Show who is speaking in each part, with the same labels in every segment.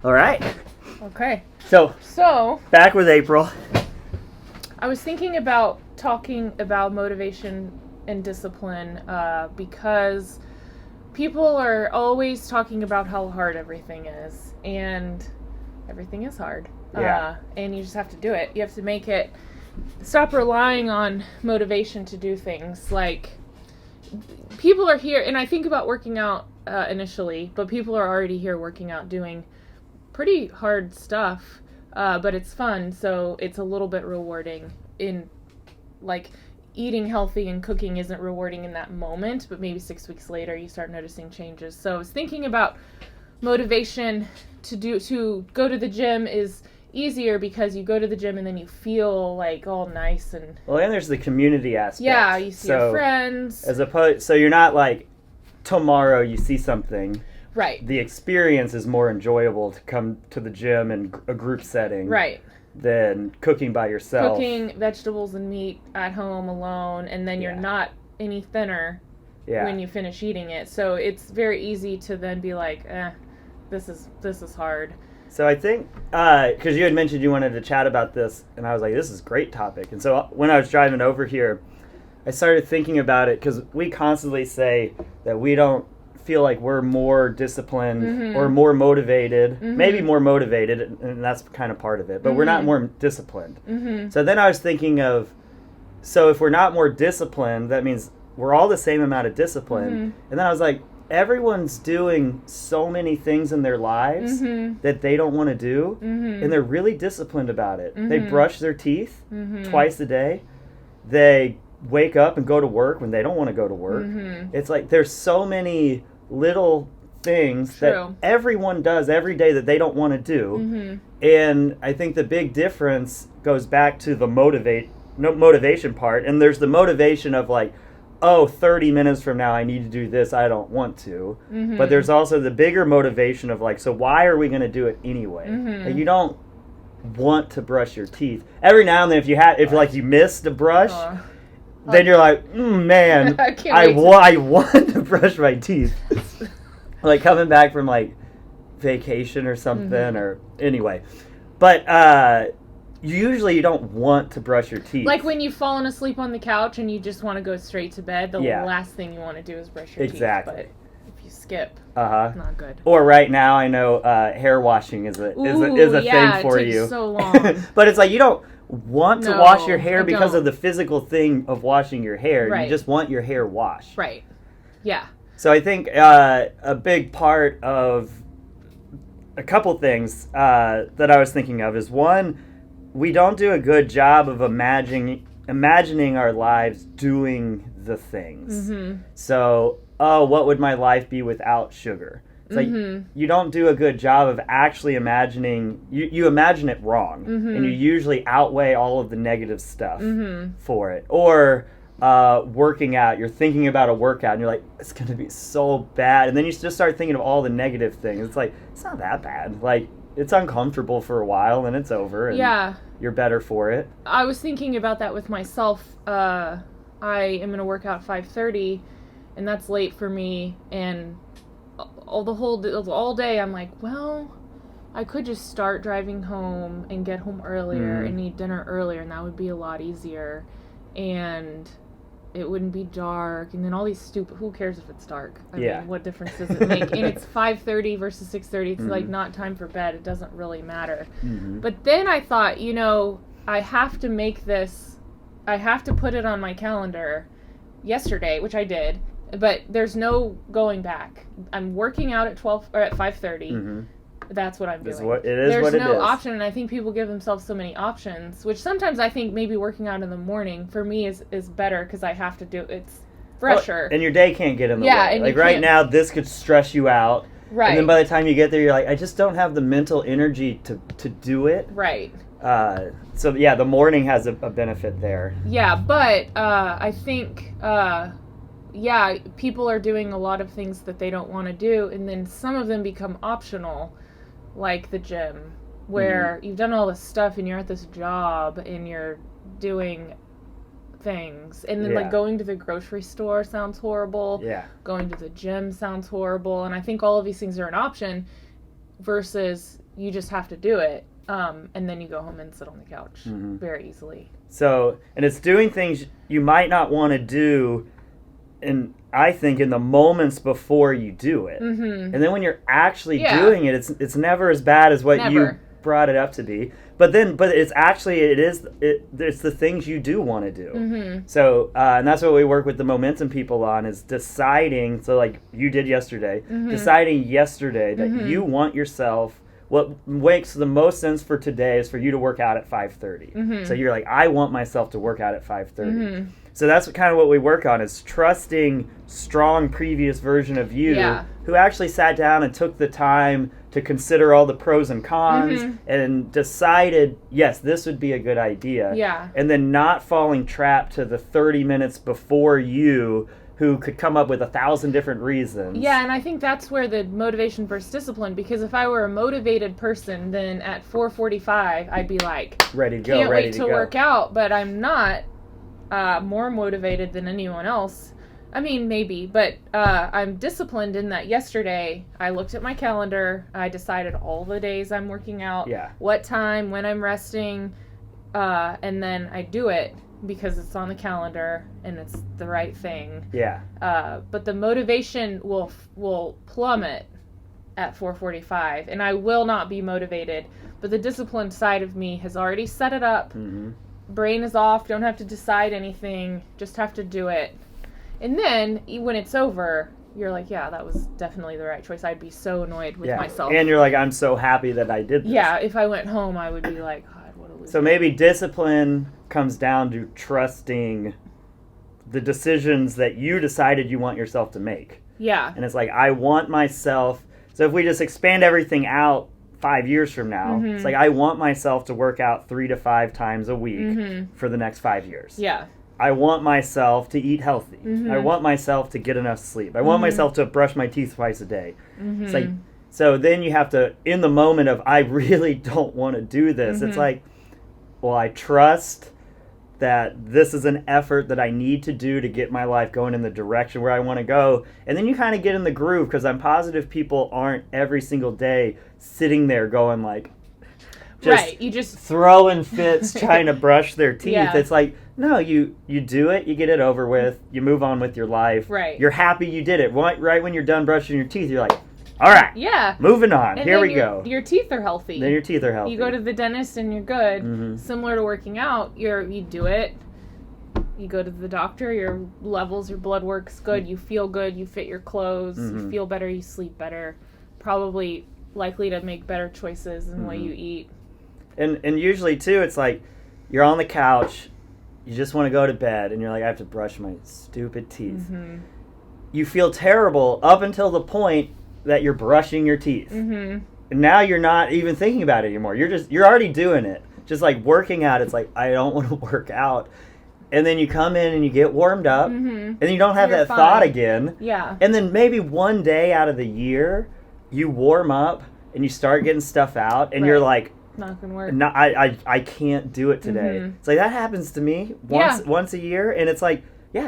Speaker 1: All right.
Speaker 2: Okay.
Speaker 1: So back with April.
Speaker 2: I was thinking about talking about motivation and discipline because people are always talking about how hard everything is, and everything is hard.
Speaker 1: Yeah.
Speaker 2: And you just have to do it. You have to make it. Stop relying on motivation to do things. Like, people are here, and I think about working out initially, but people are already here working out, doing pretty hard stuff, but it's fun, so it's a little bit rewarding. In like, eating healthy and cooking isn't rewarding in that moment, but maybe 6 weeks later you start noticing changes. So I was thinking about motivation to go to the gym is easier because you go to the gym and then you feel like all nice and
Speaker 1: and there's the community aspect.
Speaker 2: Yeah, you see your friends.
Speaker 1: So you're not like tomorrow you see something.
Speaker 2: Right.
Speaker 1: The experience is more enjoyable to come to the gym in a group setting.
Speaker 2: Right.
Speaker 1: Than cooking by yourself.
Speaker 2: Cooking vegetables and meat at home alone, and then you're not any thinner when you finish eating it. So it's very easy to then be like, this is hard.
Speaker 1: So I think, because you had mentioned you wanted to chat about this, and I was like, this is a great topic. And so when I was driving over here, I started thinking about it, because we constantly say that we don't feel like we're more disciplined or more motivated, maybe more motivated, and that's kind of part of it, but we're not more disciplined. So then I was thinking of, so if we're not more disciplined, that means we're all the same amount of discipline. And then I was like, everyone's doing so many things in their lives that they don't want to do, and they're really disciplined about it. They brush their teeth twice a day. They wake up and go to work when they don't want to go to work. It's like there's so many little things that everyone does every day that they don't want to do. And I think the big difference goes back to the motivation part. And there's the motivation of like, 30 minutes from now I need to do this, I don't want to. But there's also the bigger motivation of like, so why are we going to do it anyway? Like, you don't want to brush your teeth. Every now and then if like you missed a brush, then you're like, man, I want to brush my teeth. Like coming back from like vacation or something, or anyway. But usually you don't want to brush your teeth.
Speaker 2: Like when you've fallen asleep on the couch and you just want to go straight to bed, the last thing you want to do is brush your teeth. But if you skip, it's not good.
Speaker 1: Or right now, I know hair washing is a thing for you.
Speaker 2: It takes so long.
Speaker 1: But it's like you don't want to wash your hair because of the physical thing of washing your hair. You just want your hair washed.
Speaker 2: Right. Yeah.
Speaker 1: So I think a big part of a couple things that I was thinking of is, one, we don't do a good job of imagining our lives doing the things. So, what would my life be without sugar? It's like you don't do a good job of actually imagining. You imagine it wrong, and you usually outweigh all of the negative stuff for it. Or working out, you're thinking about a workout, and you're like, it's going to be so bad. And then you just start thinking of all the negative things. It's like, it's not that bad. Like, it's uncomfortable for a while, and it's over, and you're better for it.
Speaker 2: I was thinking about that with myself. I am going to work out 5:30, and that's late for me, and all day I'm like, well, I could just start driving home and get home earlier and eat dinner earlier, and that would be a lot easier, and it wouldn't be dark, and then all these who cares if it's dark? I mean, what difference does it make? And it's 5:30 versus 6:30. It's like not time for bed. It doesn't really matter. But then I thought, I have to put it on my calendar yesterday, which I did, but there's no going back. I'm working out at 12 or at 5:30. That's what I'm doing. There's no option, and I think people give themselves so many options, which sometimes I think maybe working out in the morning for me is better because I have to do it's fresher.
Speaker 1: And your day can't get in the way. Like right now, this could stress you out.
Speaker 2: Right.
Speaker 1: And then by the time you get there, you're like, I just don't have the mental energy to do it.
Speaker 2: Right.
Speaker 1: So the morning has a benefit there.
Speaker 2: Yeah, but I think people are doing a lot of things that they don't want to do, and then some of them become optional, like the gym, where you've done all this stuff and you're at this job and you're doing things, and then like going to the grocery store sounds horrible. Going to the gym sounds horrible, and I think all of these things are an option versus you just have to do it. And then you go home and sit on the couch very easily.
Speaker 1: So, and it's doing things you might not want to do, and I think in the moments before you do it. And then when you're actually doing it, it's never as bad as what you brought it up to be. But it's actually, it's the things you do want to do. So, and that's what we work with the momentum people on, is deciding, so like you did yesterday, deciding yesterday that you want yourself, what makes the most sense for today is for you to work out at 5:30. So you're like, I want myself to work out at 5:30. So that's kind of what we work on, is trusting strong previous version of you who actually sat down and took the time to consider all the pros and cons and decided, yes, this would be a good idea. And then not falling trapped to the 30 minutes before you, who could come up with 1,000 different reasons.
Speaker 2: Yeah, and I think that's where the motivation versus discipline, because if I were a motivated person, then at 4:45, I'd be like,
Speaker 1: ready to go,
Speaker 2: can't
Speaker 1: ready
Speaker 2: wait
Speaker 1: to
Speaker 2: to
Speaker 1: go.
Speaker 2: work out, but I'm not more motivated than anyone else. I mean, maybe, but I'm disciplined in that yesterday I looked at my calendar, I decided all the days I'm working out, what time, when I'm resting, and then I do it because it's on the calendar and it's the right thing. But the motivation will plummet at 4:45, and I will not be motivated. But the disciplined side of me has already set it up. Brain is off, don't have to decide anything, just have to do it. And then when it's over, you're like, yeah, that was definitely the right choice. I'd be so annoyed with myself.
Speaker 1: And you're like, I'm so happy that I did this.
Speaker 2: Yeah, if I went home, I would be like, God, what a loser.
Speaker 1: So maybe discipline comes down to trusting the decisions that you decided you want yourself to make. And it's like, I want myself. So if we just expand everything out 5 years from now, it's like, I want myself to work out 3 to 5 times a week for the next 5 years. I want myself to eat healthy. I want myself to get enough sleep. I want myself to brush my teeth twice a day. It's like, so then you have to, in the moment of, I really don't want to do this, it's like, well, I trust that this is an effort that I need to do to get my life going in the direction where I want to go. And then you kind of get in the groove, because I'm positive people aren't every single day sitting there going like,
Speaker 2: you just
Speaker 1: throwing fits trying to brush their teeth. It's like, no, you do it, you get it over with, you move on with your life. You're happy you did it. Right when you're done brushing your teeth, you're like, all right, moving on.
Speaker 2: And
Speaker 1: here we go.
Speaker 2: Your teeth are healthy.
Speaker 1: Then your teeth are healthy.
Speaker 2: You go to the dentist and you're good. Similar to working out, you do it. You go to the doctor, your levels, your blood work's good, you feel good, you fit your clothes, you feel better, you sleep better. Probably likely to make better choices in the way you eat.
Speaker 1: And usually, too, it's like you're on the couch, you just want to go to bed, and you're like, I have to brush my stupid teeth. You feel terrible up until the point that you're brushing your teeth. And now you're not even thinking about it anymore. You're already doing it. Just like working out, it's like, I don't want to work out. And then you come in and you get warmed up, and you don't have that thought again. And then maybe one day out of the year, you warm up and you start getting stuff out, and you're like,
Speaker 2: not gonna work.
Speaker 1: No, I can't do it today. It's like, that happens to me once a year, and it's like,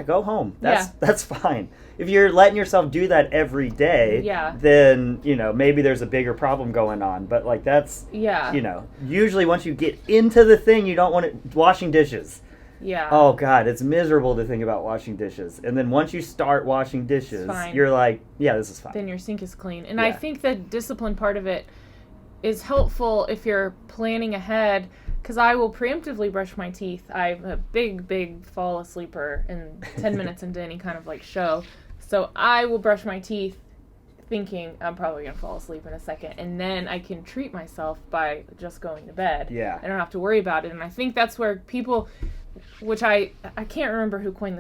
Speaker 1: go home. That's fine. If you're letting yourself do that every day, then, maybe there's a bigger problem going on. But like, that's, usually once you get into the thing, you don't want it. Washing dishes. Oh God, it's miserable to think about washing dishes. And then once you start washing dishes, you're like, this is fine.
Speaker 2: Then your sink is clean. And I think the discipline part of it is helpful if you're planning ahead, because I will preemptively brush my teeth. I'm a big fall asleeper in 10 minutes into any kind of like show. So I will brush my teeth thinking I'm probably going to fall asleep in a second, and then I can treat myself by just going to bed. I don't have to worry about it. And I think that's where people, which I can't remember who coined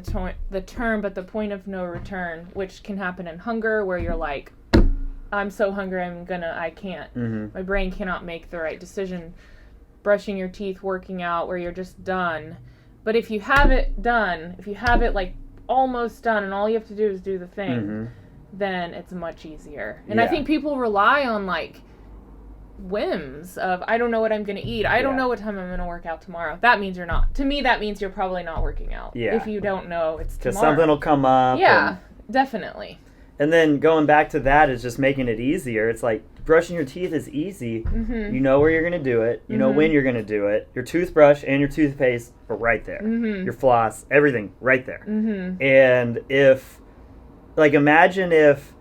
Speaker 2: the term, but the point of no return, which can happen in hunger, where you're like, I'm so hungry, I can't. My brain cannot make the right decision. Brushing your teeth, working out, where you're just done. But if you have it done, if you have it like almost done, and all you have to do is do the thing, then it's much easier. And I think people rely on like whims of, I don't know what I'm going to eat. I don't know what time I'm going to work out tomorrow. That means you're not. To me, that means you're probably not working out. If you don't know it's tomorrow.
Speaker 1: Because something will come up.
Speaker 2: Definitely.
Speaker 1: And then going back to that is just making it easier. It's like brushing your teeth is easy.
Speaker 2: Mm-hmm.
Speaker 1: You know where you're going to do it. You know when you're going to do it. Your toothbrush and your toothpaste are right there.
Speaker 2: Mm-hmm.
Speaker 1: Your floss, everything right there.
Speaker 2: Mm-hmm.
Speaker 1: And imagine if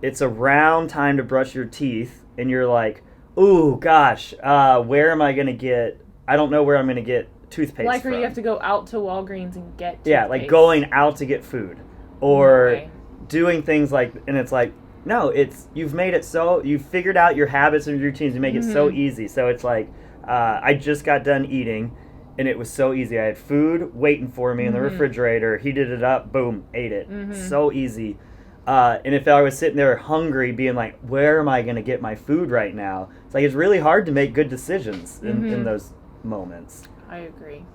Speaker 1: it's around time to brush your teeth and you're like, ooh, gosh, where am I going to get, I don't know where I'm going to get toothpaste
Speaker 2: Like,
Speaker 1: from.
Speaker 2: or you have to go out to Walgreens and get toothpaste.
Speaker 1: Yeah, like going out to get food. Or doing things like, and it's like, no, you've made it so, you've figured out your habits and routines to make it so easy. So it's like, I just got done eating, and it was so easy. I had food waiting for me in the refrigerator, heated it up, boom, ate it. So easy. And if I was sitting there hungry, being like, where am I going to get my food right now? It's like, it's really hard to make good decisions in those moments.
Speaker 2: I agree.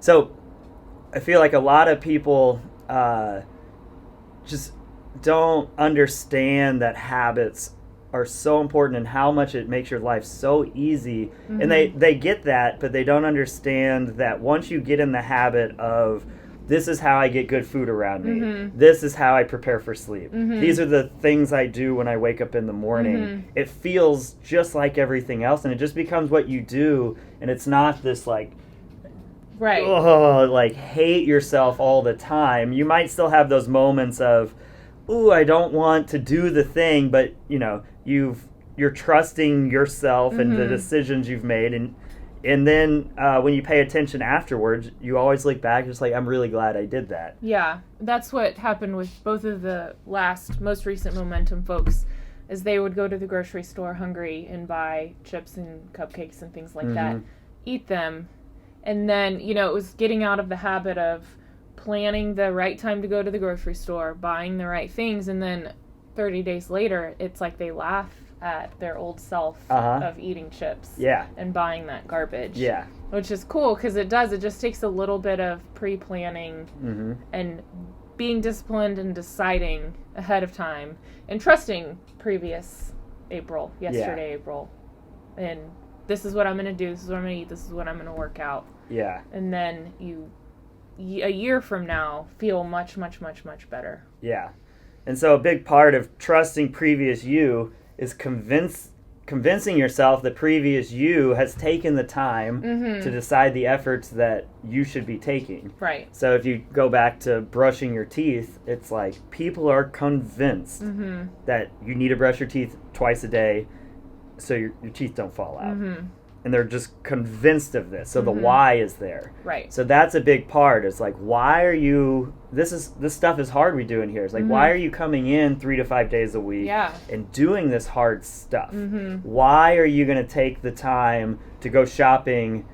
Speaker 1: So I feel like a lot of people just don't understand that habits are so important and how much it makes your life so easy. And they get that, but they don't understand that once you get in the habit of, this is how I get good food around me. This is how I prepare for sleep. These are the things I do when I wake up in the morning. It feels just like everything else, and it just becomes what you do, and it's not this like, like hate yourself all the time. You might still have those moments of, ooh, I don't want to do the thing, but you know, you're trusting yourself and the decisions you've made, and then when you pay attention afterwards, you always look back just like, I'm really glad I did that.
Speaker 2: Yeah, that's what happened with both of the most recent Momentum folks, is they would go to the grocery store hungry and buy chips and cupcakes and things like that, eat them, and then, you know, it was getting out of the habit of planning the right time to go to the grocery store, buying the right things, and then 30 days later, it's like they laugh at their old self of eating chips and buying that garbage. Yeah. Which is cool, because it just takes a little bit of pre-planning and being disciplined and deciding ahead of time and trusting yesterday April, and this is what I'm going to do, this is what I'm going to eat, this is what I'm going to work out. Yeah. And then you, a year from now, feel much, much, much, much better. Yeah. And so a big part of trusting previous you is convincing yourself that previous you has taken the time to decide the efforts that you should be taking. Right. So if you go back to brushing your teeth, it's like people are convinced that you need to brush your teeth twice a day so your teeth don't fall out. And they're just convinced of this. So the why is there. Right. So that's a big part. It's like, why are you, this stuff is hard we do in here. It's like, why are you coming in 3 to 5 days a week and doing this hard stuff? Why are you going to take the time to go shopping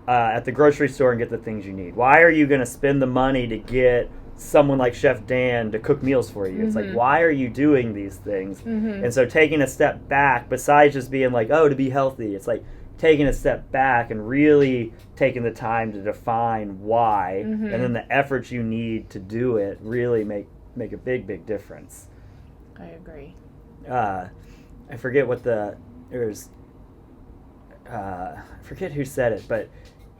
Speaker 2: at the grocery store and get the things you need? Why are you going to spend the money to get someone like Chef Dan to cook meals for you? It's like, why are you doing these things? And so taking a step back, besides just being like, oh, to be healthy, it's like, taking a step back and really taking the time to define why, and then the efforts you need to do it really make a big difference. I agree. I forget what I forget who said it, but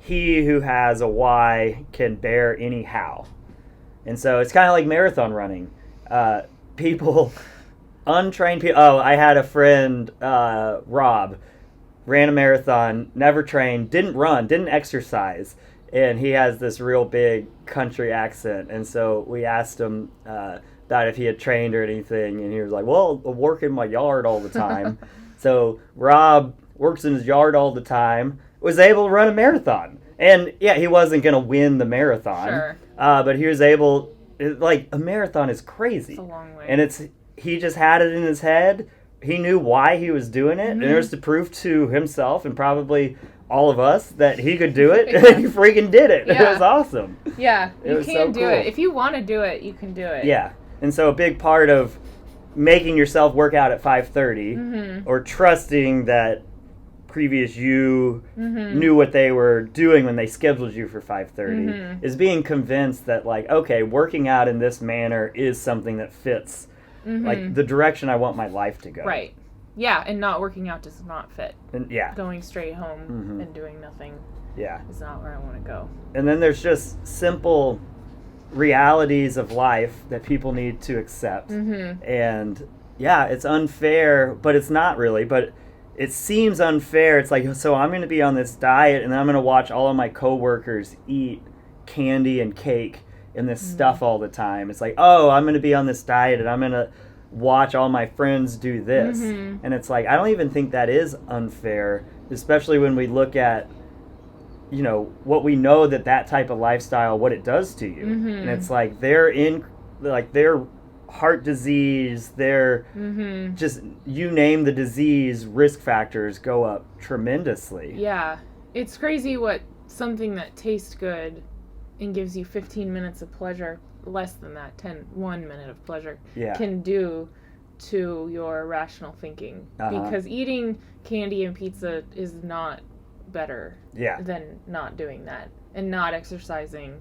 Speaker 2: he who has a why can bear any how. And so it's kind of like marathon running. Untrained people. Oh, I had a friend, Rob, ran a marathon, never trained, didn't run, didn't exercise, and he has this real big country accent. And so we asked him about if he had trained or anything, and he was like, well, I work in my yard all the time. So Rob works in his yard all the time, was able to run a marathon. And yeah, he wasn't going to win the marathon, but he was able, like, a marathon is crazy. It's a long way. And he just had it in his head. He knew why he was doing it, and it was to prove to himself and probably all of us that he could do it, and he freaking did it. Yeah. It was awesome. Yeah, you can do it. If you want to do it, you can do it. Yeah, and so a big part of making yourself work out at 5:30 or trusting that previous you knew what they were doing when they scheduled you for 5:30 is being convinced that, like, okay, working out in this manner is something that fits like the direction I want my life to go. Right. Yeah, and not working out does not fit. And going straight home and doing nothing is not where I want to go. And then there's just simple
Speaker 1: realities of life that people need to accept. And yeah, it's unfair, but it's not really. But it seems unfair. It's like, so I'm going to be on this diet, and I'm going to watch all of my coworkers eat candy and cake and this stuff all the time. It's like, oh, I'm going to be on this diet, and I'm going to watch all my friends do this. And it's like, I don't even think that is unfair, especially when we look at, you know, what we know that type of lifestyle, what it does to you. And it's like their heart disease, their just, you name the disease, risk factors go up tremendously.
Speaker 2: Yeah. It's crazy what something that tastes good and gives you 15 minutes of pleasure, less than that, 1 minute of pleasure, can do to your rational thinking. Because eating candy and pizza is not better than not doing that. And not exercising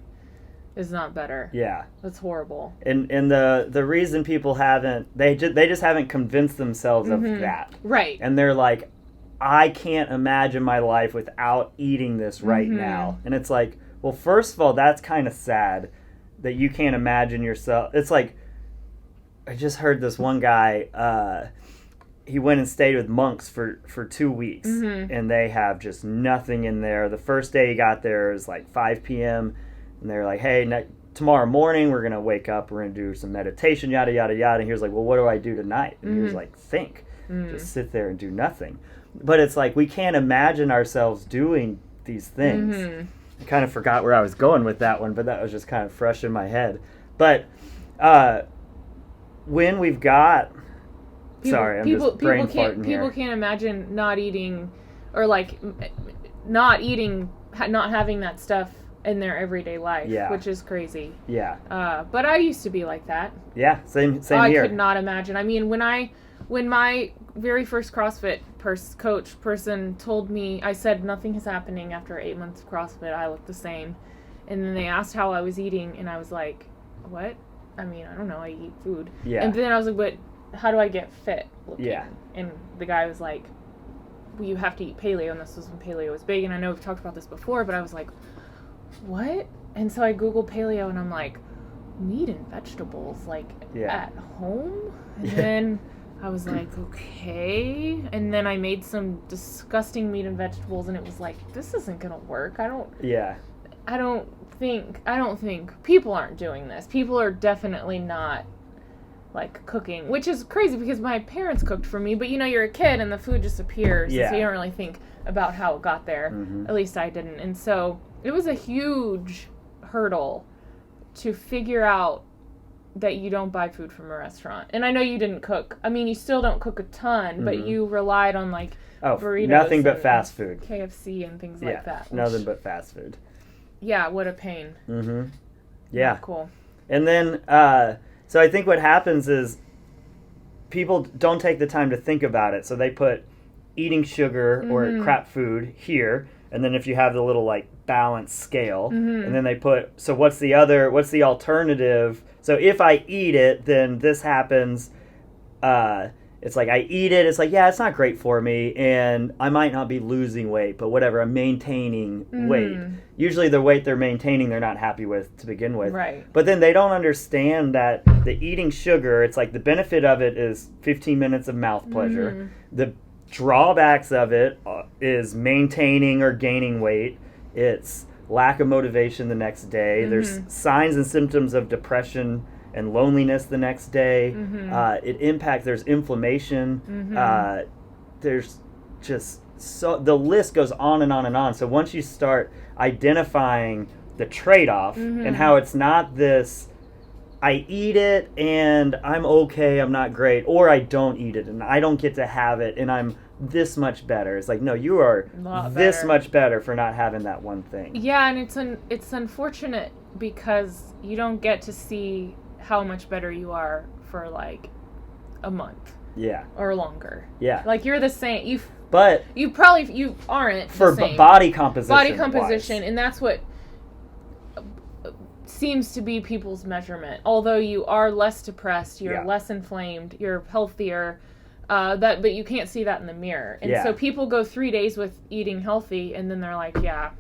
Speaker 2: is not better. Yeah. That's horrible.
Speaker 1: And the reason people haven't, they just haven't convinced themselves of that.
Speaker 2: Right.
Speaker 1: And they're like, I can't imagine my life without eating this right now. And it's like, well, first of all, that's kind of sad that you can't imagine yourself. It's like, I just heard this one guy, he went and stayed with monks for 2 weeks, and they have just nothing in there. The first day he got there, it was like 5 p.m., and they're like, hey, tomorrow morning we're going to wake up, we're going to do some meditation, yada, yada, yada. And he was like, well, what do I do tonight? And he was like, think. Just sit there and do nothing. But it's like, we can't imagine ourselves doing these things. I kind of forgot where I was going with that one, but that was just kind of fresh in my head. But when we've got... I'm just brain farting here.
Speaker 2: People can't imagine not eating, or like not having that stuff in their everyday life, which is crazy. Yeah. But I used to be like that.
Speaker 1: Yeah, same here.
Speaker 2: I could not imagine. I mean, when my very first CrossFit coach person told me, I said nothing is happening after 8 months of CrossFit. I look the same. And then they asked how I was eating, and I was like, what? I mean, I don't know. I eat food. Yeah. And then I was like, but how do I get fit looking? Yeah. And the guy was like, well, you have to eat paleo, and this was when paleo was big. And I know we've talked about this before, but I was like, what? And so I Googled paleo, and I'm like, meat and vegetables, like at home? And then I was like, okay. And then I made some disgusting meat and vegetables, and it was like, this isn't gonna work. I don't think people aren't doing this. People are definitely not like cooking, which is crazy because my parents cooked for me, but you know, you're a kid and the food just appears, so you don't really think about how it got there. At least I didn't. And so it was a huge hurdle to figure out that you don't buy food from a restaurant. And I know you didn't cook. I mean, you still don't cook a ton, but you relied on like burritos,
Speaker 1: nothing but fast food,
Speaker 2: KFC and things like that.
Speaker 1: Nothing but fast food.
Speaker 2: Yeah, what a pain.
Speaker 1: Yeah.
Speaker 2: Not cool.
Speaker 1: And then so I think what happens is people don't take the time to think about it. So they put eating sugar or crap food here, and then if you have the little like balance scale, and then they put, so what's the alternative? So if I eat it, then this happens. It's like I eat it, it's like, yeah, it's not great for me, and I might not be losing weight, but whatever, I'm maintaining weight. Usually the weight they're maintaining, they're not happy with to begin with.
Speaker 2: Right.
Speaker 1: But then they don't understand that the eating sugar, it's like the benefit of it is 15 minutes of mouth pleasure. The drawbacks of it is maintaining or gaining weight. It's lack of motivation the next day. There's signs and symptoms of depression and loneliness the next day. There's inflammation. There's just, so the list goes on and on and on. So once you start identifying the trade-off and how it's not this, I eat it and I'm okay, I'm not great, or I don't eat it and I don't get to have it and I'm this much better. It's like, no, you are this much better for not having that one thing.
Speaker 2: Yeah, and it's unfortunate because you don't get to see how much better you are for like a month.
Speaker 1: Yeah.
Speaker 2: Or longer.
Speaker 1: Yeah.
Speaker 2: Like you're the same. You aren't
Speaker 1: for
Speaker 2: the same.
Speaker 1: Body composition.
Speaker 2: Body composition, wise. And that's what seems to be people's measurement. Although you are less depressed, you're less inflamed, you're healthier. But you can't see that in the mirror. And so people go 3 days with eating healthy, and then they're like, yeah,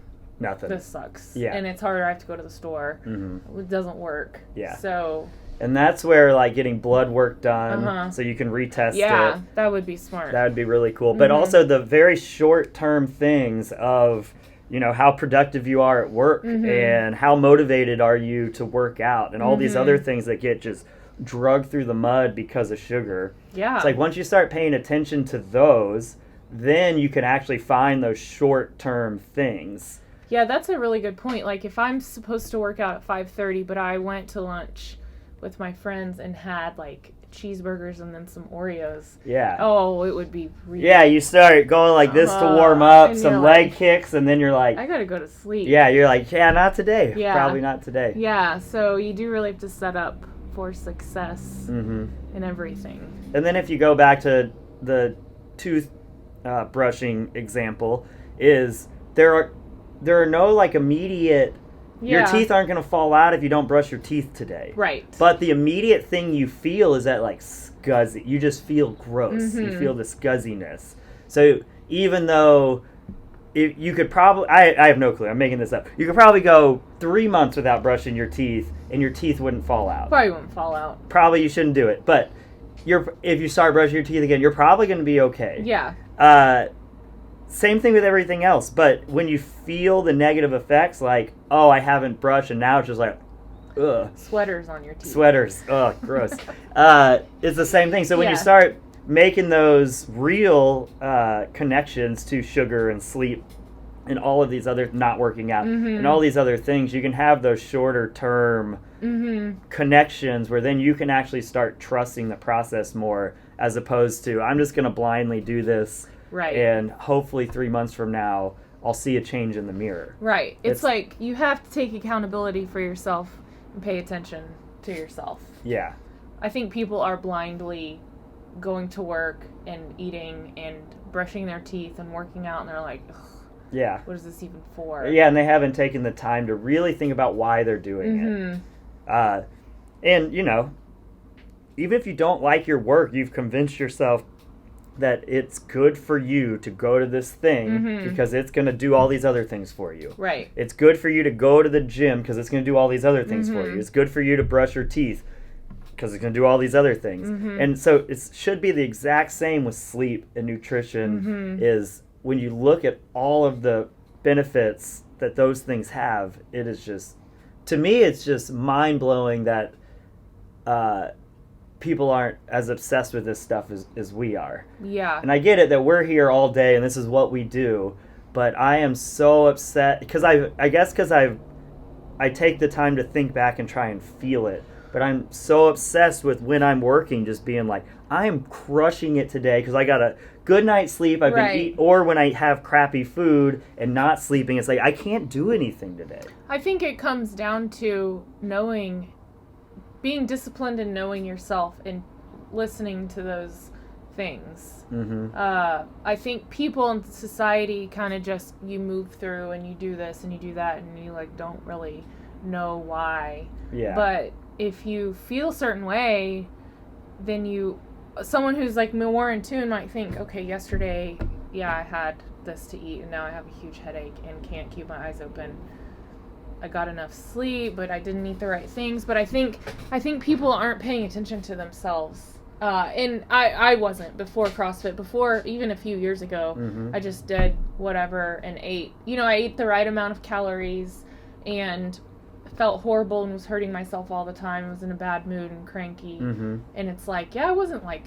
Speaker 1: Nothing.
Speaker 2: this sucks.
Speaker 1: Yeah.
Speaker 2: And it's harder. I have to go to the store.
Speaker 1: Mm-hmm.
Speaker 2: It doesn't work.
Speaker 1: Yeah.
Speaker 2: So.
Speaker 1: And that's where, like, getting blood work done so you can retest it.
Speaker 2: Yeah, that would be smart.
Speaker 1: That would be really cool. But also the very short-term things of, you know, how productive you are at work and how motivated are you to work out and all these other things that get just drugged through the mud because of sugar.
Speaker 2: Yeah.
Speaker 1: It's like once you start paying attention to those, then you can actually find those short-term things.
Speaker 2: Yeah, that's a really good point. Like, if I'm supposed to work out at 5:30, but I went to lunch with my friends and had, like, cheeseburgers and then some Oreos.
Speaker 1: Yeah.
Speaker 2: Oh, it would be really...
Speaker 1: Yeah, you start going like this to warm up, some leg kicks, and then you're like...
Speaker 2: I gotta go to sleep.
Speaker 1: Yeah, you're like, yeah, not today.
Speaker 2: Yeah.
Speaker 1: Probably not today.
Speaker 2: Yeah, so you do really have to set up for success in everything. And
Speaker 1: then if you go back to the tooth brushing example, is there are no, like, immediate... Your teeth aren't going to fall out if you don't brush your teeth today.
Speaker 2: Right.
Speaker 1: But the immediate thing you feel is that, like, scuzzy. You just feel gross. You feel the scuzziness. So even though you could probably... I have no clue. I'm making this up. You could probably go 3 months without brushing your teeth, and your teeth wouldn't fall out.
Speaker 2: Probably wouldn't fall out.
Speaker 1: Probably you shouldn't do it. But if you start brushing your teeth again, you're probably going to be okay.
Speaker 2: Yeah.
Speaker 1: Same thing with everything else, but when you feel the negative effects, like, oh, I haven't brushed, and now it's just like, ugh.
Speaker 2: Sweaters on your teeth.
Speaker 1: Sweaters. Ugh, gross. It's the same thing. So when you
Speaker 2: Yeah.
Speaker 1: start making those real connections to sugar and sleep and all of these other, not working out, and all these other things, you can have those shorter term connections where then you can actually start trusting the process more, as opposed to, I'm just going to blindly do this.
Speaker 2: Right.
Speaker 1: And hopefully 3 months from now, I'll see a change in the mirror.
Speaker 2: Right. It's like you have to take accountability for yourself and pay attention to yourself.
Speaker 1: Yeah.
Speaker 2: I think people are blindly going to work and eating and brushing their teeth and working out, and they're like, ugh,
Speaker 1: yeah.
Speaker 2: What is this even for?
Speaker 1: Yeah, and they haven't taken the time to really think about why they're doing it. And, you know, even if you don't like your work, you've convinced yourself that it's good for you to go to this thing because it's going to do all these other things for you.
Speaker 2: Right.
Speaker 1: It's good for you to go to the gym because it's going to do all these other things for you. It's good for you to brush your teeth because it's going to do all these other things. And so it should be the exact same with sleep and nutrition is when you look at all of the benefits that those things have, it is just, to me, it's just mind-blowing that people aren't as obsessed with this stuff as we are.
Speaker 2: Yeah.
Speaker 1: And I get it that we're here all day and this is what we do, but I am so upset because I guess because I take the time to think back and try and feel it, but I'm so obsessed with when I'm working just being like, I am crushing it today because I got a good night's sleep, I've been eating, or when I have crappy food and not sleeping, it's like I can't do anything today.
Speaker 2: I think it comes down to being disciplined and knowing yourself and listening to those things. I think people in society kind of just, you move through and you do this and you do that and you like don't really know why.
Speaker 1: Yeah.
Speaker 2: But if you feel a certain way, then someone who's like more in tune might think, okay, yesterday, yeah, I had this to eat and now I have a huge headache and can't keep my eyes open. I got enough sleep, but I didn't eat the right things. But I think people aren't paying attention to themselves. And I wasn't before CrossFit. Before, even a few years ago, I just did whatever and ate. You know, I ate the right amount of calories and felt horrible and was hurting myself all the time. I was in a bad mood and cranky. And it's like, yeah, I wasn't like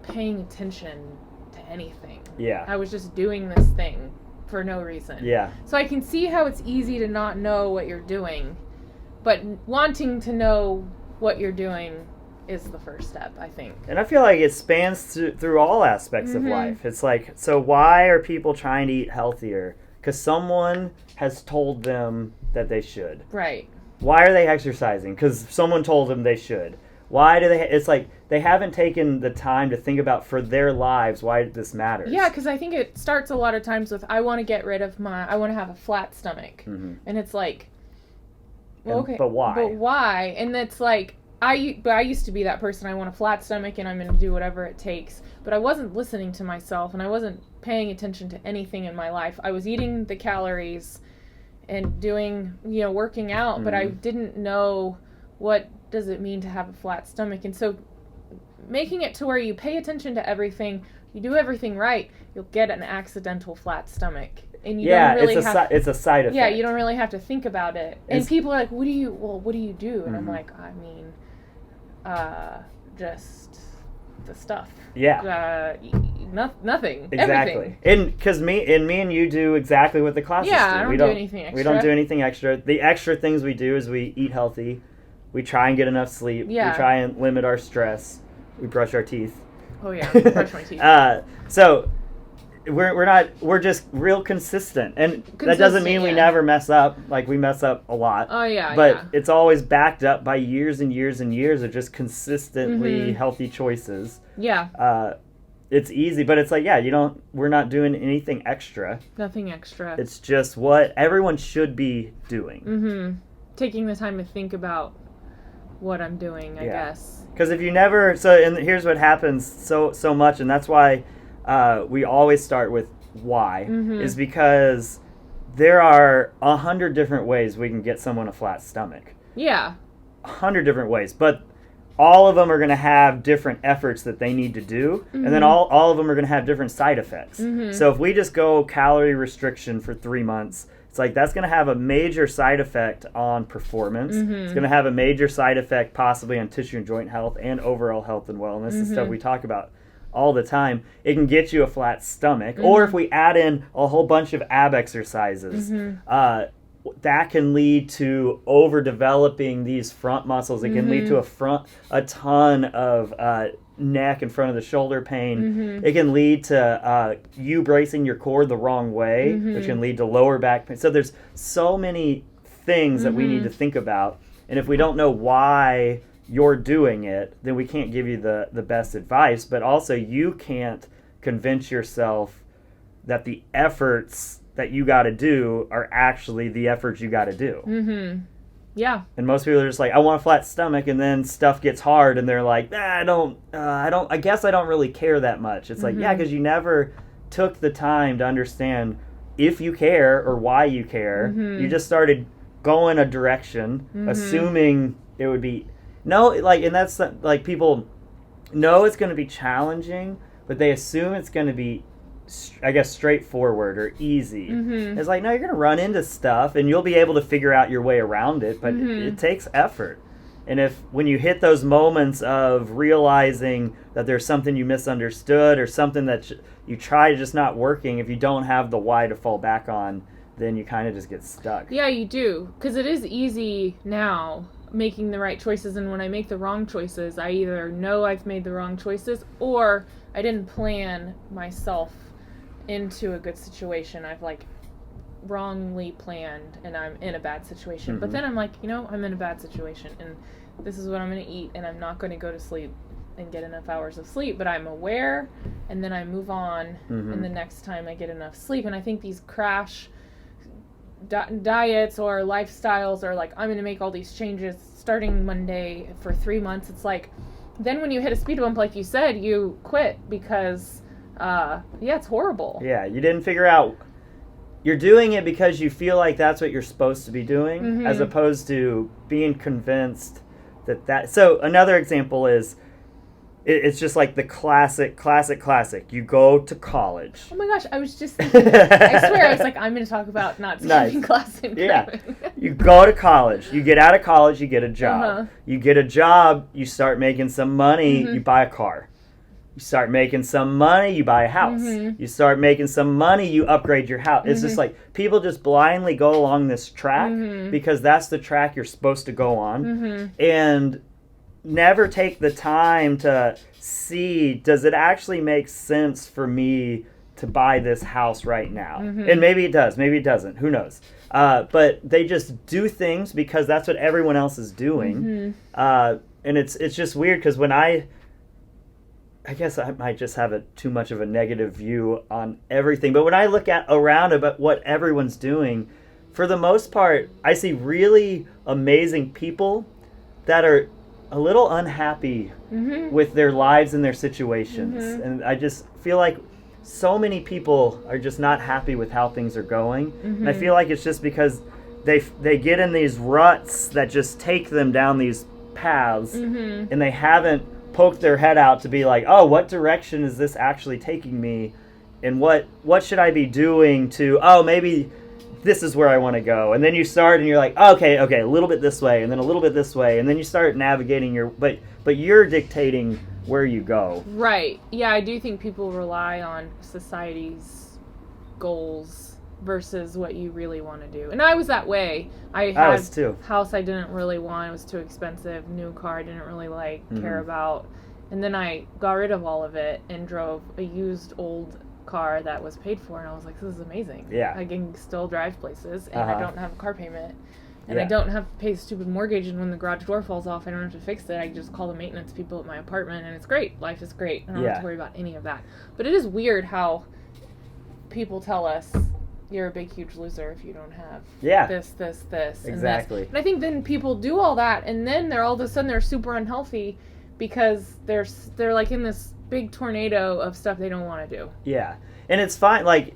Speaker 2: paying attention to anything.
Speaker 1: Yeah.
Speaker 2: I was just doing this thing for no reason.
Speaker 1: Yeah.
Speaker 2: So I can see how it's easy to not know what you're doing, but wanting to know what you're doing is the first step, I think.
Speaker 1: And I feel like it spans through all aspects of life. It's like, so why are people trying to eat healthier? Because someone has told them that they should.
Speaker 2: Right.
Speaker 1: Why are they exercising? Because someone told them they should. Why do they... It's like they haven't taken the time to think about for their lives why this matters.
Speaker 2: Yeah, because I think it starts a lot of times with, I want to get rid of I want to have a flat stomach. And it's like, well, okay.
Speaker 1: But why?
Speaker 2: But why? And it's like, I used to be that person. I want a flat stomach and I'm going to do whatever it takes. But I wasn't listening to myself and I wasn't paying attention to anything in my life. I was eating the calories and doing, working out, but I didn't know what does it mean to have a flat stomach. And so making it to where you pay attention to everything, you do everything right, you'll get an accidental flat stomach. And you don't really
Speaker 1: it's a side effect.
Speaker 2: Yeah, you don't really have to think about it. And people are like, what do you do? And I'm like, I mean, just the stuff.
Speaker 1: Yeah.
Speaker 2: Nothing.
Speaker 1: Exactly.
Speaker 2: Everything.
Speaker 1: And because me and you do exactly what the classes do.
Speaker 2: I don't do anything extra.
Speaker 1: We don't do anything extra. The extra things we do is we eat healthy. We try and get enough sleep.
Speaker 2: Yeah.
Speaker 1: We try and limit our stress. We brush our teeth.
Speaker 2: Oh yeah, brush my teeth.
Speaker 1: So we're just real consistent, and that doesn't mean we never mess up. Like, we mess up a lot.
Speaker 2: Oh yeah,
Speaker 1: but it's always backed up by years and years and years of just consistently healthy choices.
Speaker 2: Yeah.
Speaker 1: It's easy, but it's like, we're not doing anything extra.
Speaker 2: Nothing extra.
Speaker 1: It's just what everyone should be doing.
Speaker 2: Taking the time to think about what I'm doing, I guess.
Speaker 1: Because if you never, and here's what happens so much, and that's why we always start with why, is because there are 100 different ways we can get someone a flat stomach.
Speaker 2: Yeah.
Speaker 1: 100 different ways, but all of them are going to have different efforts that they need to do, and then all of them are going to have different side effects. So if we just go calorie restriction for 3 months, it's like that's going to have a major side effect on performance. It's going to have a major side effect possibly on tissue and joint health and overall health and wellness and stuff we talk about all the time. It can get you a flat stomach. Or if we add in a whole bunch of ab exercises, that can lead to overdeveloping these front muscles. It can lead to a ton of neck and front of the shoulder pain. It can lead to you bracing your core the wrong way, which can lead to lower back pain. So there's so many things that we need to think about. And if we don't know why you're doing it, then we can't give you the best advice. But also, you can't convince yourself that the efforts that you got to do are actually the efforts you got to do.
Speaker 2: Yeah.
Speaker 1: And most people are just like, I want a flat stomach, and then stuff gets hard, and they're like, I guess I don't really care that much. It's like, yeah, because you never took the time to understand if you care or why you care. You just started going a direction, assuming it would be and that's like, people know it's going to be challenging, but they assume it's going to be, I guess, straightforward or easy. It's like, no, you're going to run into stuff, and you'll be able to figure out your way around it, but it takes effort. And when you hit those moments of realizing that there's something you misunderstood or something that you try just not working, if you don't have the why to fall back on, then you kind of just get stuck.
Speaker 2: Yeah, you do. Because it is easy now making the right choices, and when I make the wrong choices, I either know I've made the wrong choices or I didn't plan myself into a good situation. I've wrongly planned and I'm in a bad situation. But then I'm like, I'm in a bad situation and this is what I'm going to eat, and I'm not going to go to sleep and get enough hours of sleep, but I'm aware, and then I move on, and the next time I get enough sleep. And I think these crash diets or lifestyles are like, I'm going to make all these changes starting Monday for 3 months. It's like, then when you hit a speed bump, like you said, you quit because it's horrible.
Speaker 1: Yeah, you didn't figure out. You're doing it because you feel like that's what you're supposed to be doing, as opposed to being convinced that. So another example is, it's just like the classic. You go to college.
Speaker 2: Oh my gosh, I was just thinking, I swear, I was like, I'm going to talk about not skipping class and cramming.
Speaker 1: You go to college. You get out of college, you get a job. You get a job, you start making some money, you buy a car. You start making some money, you buy a house. You start making some money, you upgrade your house. It's just like, people just blindly go along this track because that's the track you're supposed to go on. And never take the time to see, does it actually make sense for me to buy this house right now? And maybe it does, maybe it doesn't, who knows. But they just do things because that's what everyone else is doing. And it's just weird, because when I guess I might just have too much of a negative view on everything, but when I look around about what everyone's doing, for the most part, I see really amazing people that are a little unhappy with their lives and their situations. And I just feel like so many people are just not happy with how things are going. And I feel like it's just because they get in these ruts that just take them down these paths, and they haven't poked their head out to be like, oh, what direction is this actually taking me, and what should I be doing to, oh, maybe this is where I want to go. And then you start and you're like, okay, a little bit this way, and then a little bit this way, and then you start navigating but you're dictating where you go.
Speaker 2: Right. Yeah, I do think people rely on society's goals versus what you really want to do. And I was that way. I had a house I didn't really want. It was too expensive. New car I didn't really care about. And then I got rid of all of it and drove a used old car that was paid for, and I was like, this is amazing.
Speaker 1: Yeah.
Speaker 2: I can still drive places, and I don't have a car payment, and I don't have to pay a stupid mortgage, and when the garage door falls off, I don't have to fix it. I just call the maintenance people at my apartment, and it's great. Life is great. I don't have to worry about any of that. But it is weird how people tell us you're a big, huge loser if you don't have this,
Speaker 1: exactly.
Speaker 2: And I think then people do all that, and then they're all of a sudden they're super unhealthy because they're like in this big tornado of stuff they don't want to do. Yeah.
Speaker 1: And it's fine, like,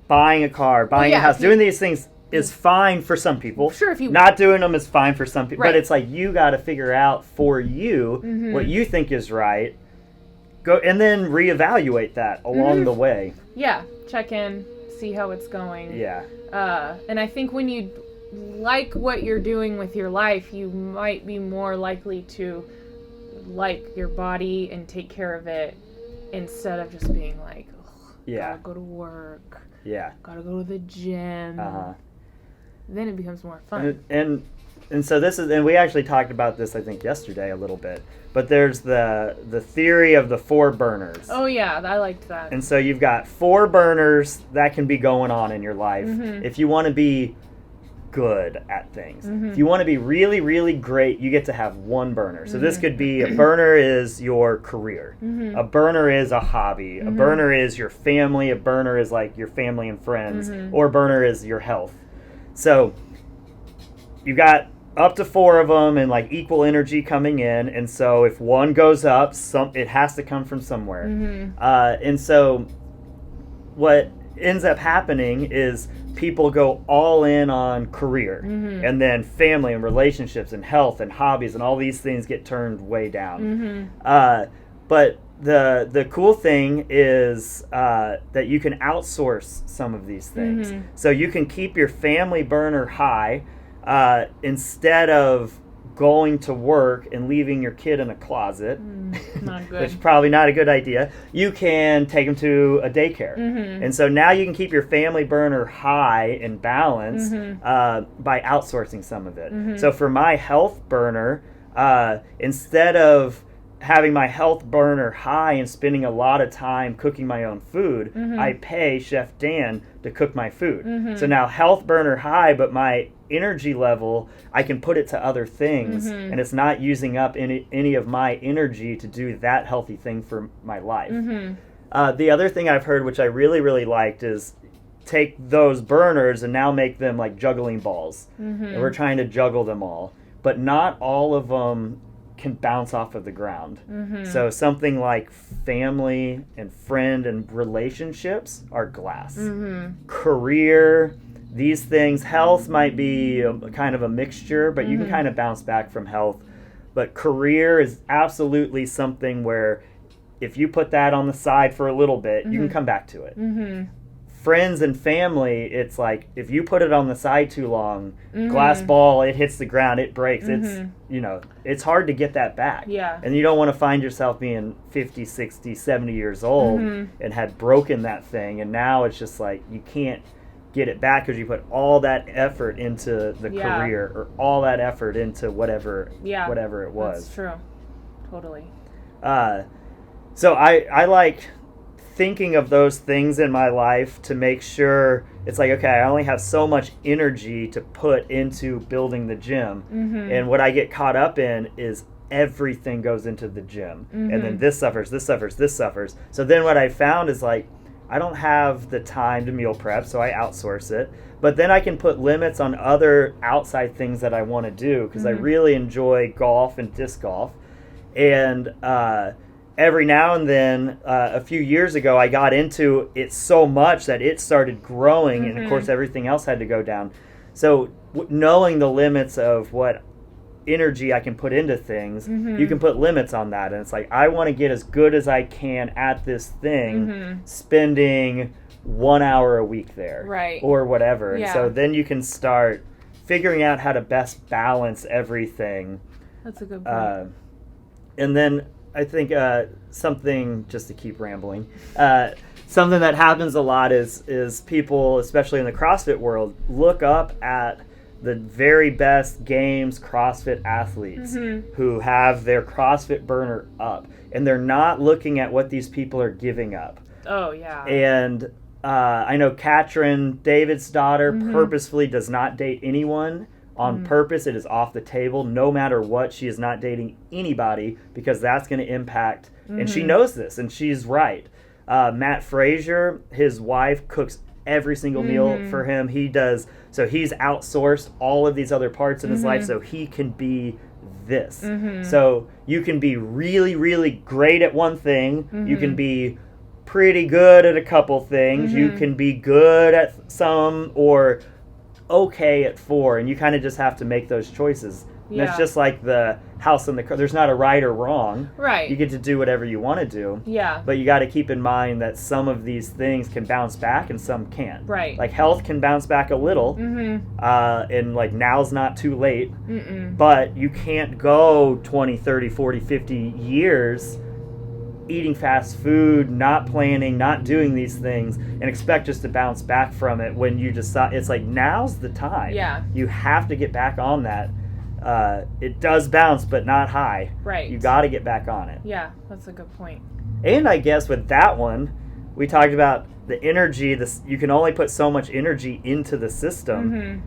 Speaker 1: buying a car, buying a house, doing these things is fine for some people.
Speaker 2: Sure, if you
Speaker 1: not doing them is fine for some people. Right. But it's like you got to figure out for you what you think is right. Go and then reevaluate that along the way.
Speaker 2: Yeah, check in, see how it's going.
Speaker 1: Yeah.
Speaker 2: And I think when you like what you're doing with your life, you might be more likely to like your body and take care of it instead of just being like, gotta go to work, gotta go to the gym. Then it becomes more fun.
Speaker 1: And so this is, and we actually talked about this I think yesterday a little bit, but there's the theory of the 4 burners.
Speaker 2: Oh yeah, I liked that.
Speaker 1: And so you've got 4 burners that can be going on in your life if you want to be good at things. If you want to be really, really great, you get to have 1 burner. So this could be, a burner is your career. A burner is a hobby. A burner is your family. A burner is like your family and friends. Or a burner is your health. So you got up to 4 of them and like equal energy coming in. And so if one goes up, it has to come from somewhere. And so what ends up happening is people go all in on career, and then family and relationships and health and hobbies and all these things get turned way down. But the cool thing is that you can outsource some of these things. So you can keep your family burner high instead of going to work and leaving your kid in a closet,
Speaker 2: not good.
Speaker 1: which is probably not a good idea. You can take them to a daycare. And so now you can keep your family burner high and balanced by outsourcing some of it. So for my health burner, instead of having my health burner high and spending a lot of time cooking my own food, I pay Chef Dan to cook my food. So now health burner high, but my energy level, I can put it to other things, and it's not using up any of my energy to do that healthy thing for my life. The other thing I've heard, which I really, really liked, is take those burners and now make them like juggling balls. And we're trying to juggle them all. But not all of them can bounce off of the ground. So something like family and friend and relationships are glass. Career, these things, health might be kind of a mixture, but you can kind of bounce back from health. But career is absolutely something where if you put that on the side for a little bit, you can come back to it. Friends and family, it's like if you put it on the side too long, glass ball, it hits the ground, it breaks. It's, it's hard to get that back. And you don't want to find yourself being 50, 60, 70 years old and had broken that thing, and now it's just like you can't get it back because you put all that effort into the career or all that effort into whatever it was.
Speaker 2: That's true. Totally.
Speaker 1: So I like thinking of those things in my life to make sure it's like, okay, I only have so much energy to put into building the gym. And what I get caught up in is everything goes into the gym. And then this suffers, this suffers, this suffers. So then what I found is like, I don't have the time to meal prep, so I outsource it. But then I can put limits on other outside things that I want to do because I really enjoy golf and disc golf. And every now and then, a few years ago, I got into it so much that it started growing, and of course everything else had to go down. So knowing the limits of what energy I can put into things, you can put limits on that. And it's like, I want to get as good as I can at this thing, spending 1 hour a week there.
Speaker 2: Right.
Speaker 1: Or whatever.
Speaker 2: Yeah.
Speaker 1: And so then you can start figuring out how to best balance everything.
Speaker 2: That's a good point.
Speaker 1: And then I think something, just to keep rambling, something that happens a lot is people, especially in the CrossFit world, look up at the very best games CrossFit athletes who have their CrossFit burner up. And they're not looking at what these people are giving up.
Speaker 2: Oh, yeah.
Speaker 1: And I know Katrin, David's daughter, purposefully does not date anyone on purpose. It is off the table. No matter what, she is not dating anybody because that's going to impact. And she knows this, and she's right. Matt Frazier, his wife, cooks every single meal for him. He does. So he's outsourced all of these other parts in his life so he can be this. So you can be really, really great at one thing. You can be pretty good at a couple things. You can be good at some or okay at 4, and you kind of just have to make those choices. And it's just like the house and the car. There's not a right or wrong.
Speaker 2: Right.
Speaker 1: You get to do whatever you want to do.
Speaker 2: Yeah.
Speaker 1: But you got to keep in mind that some of these things can bounce back and some can't.
Speaker 2: Right.
Speaker 1: Like health can bounce back a little. And like now's not too late. But you can't go 20, 30, 40, 50 years eating fast food, not planning, not doing these things, and expect just to bounce back from it when you decide. It's like, now's the time.
Speaker 2: Yeah.
Speaker 1: You have to get back on that. It does bounce, but not high.
Speaker 2: Right.
Speaker 1: You got to get back on it.
Speaker 2: Yeah, that's a good point.
Speaker 1: And I guess with that one, we talked about the energy. You can only put so much energy into the system.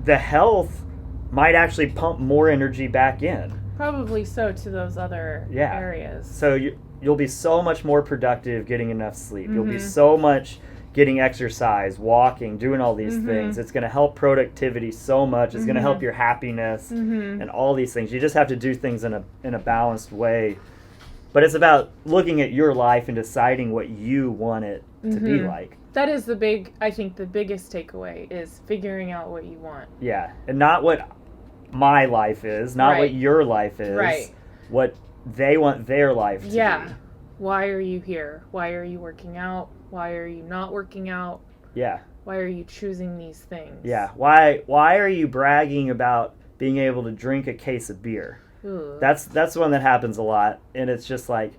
Speaker 1: The health might actually pump more energy back in.
Speaker 2: Probably so to those other areas.
Speaker 1: So you'll be so much more productive getting enough sleep. You'll be so much getting exercise, walking, doing all these things. It's going to help productivity so much. It's going to help your happiness and all these things. You just have to do things in a balanced way. But it's about looking at your life and deciding what you want it to be like.
Speaker 2: That is the biggest takeaway is figuring out what you want.
Speaker 1: Yeah, and not what my life is, not what your life is.
Speaker 2: Right.
Speaker 1: What they want their life to be.
Speaker 2: Why are you here? Why are you working out? Why are you not working out?
Speaker 1: Yeah.
Speaker 2: Why are you choosing these things?
Speaker 1: Yeah. Why are you bragging about being able to drink a case of beer?
Speaker 2: Ooh.
Speaker 1: That's one that happens a lot, and it's just like,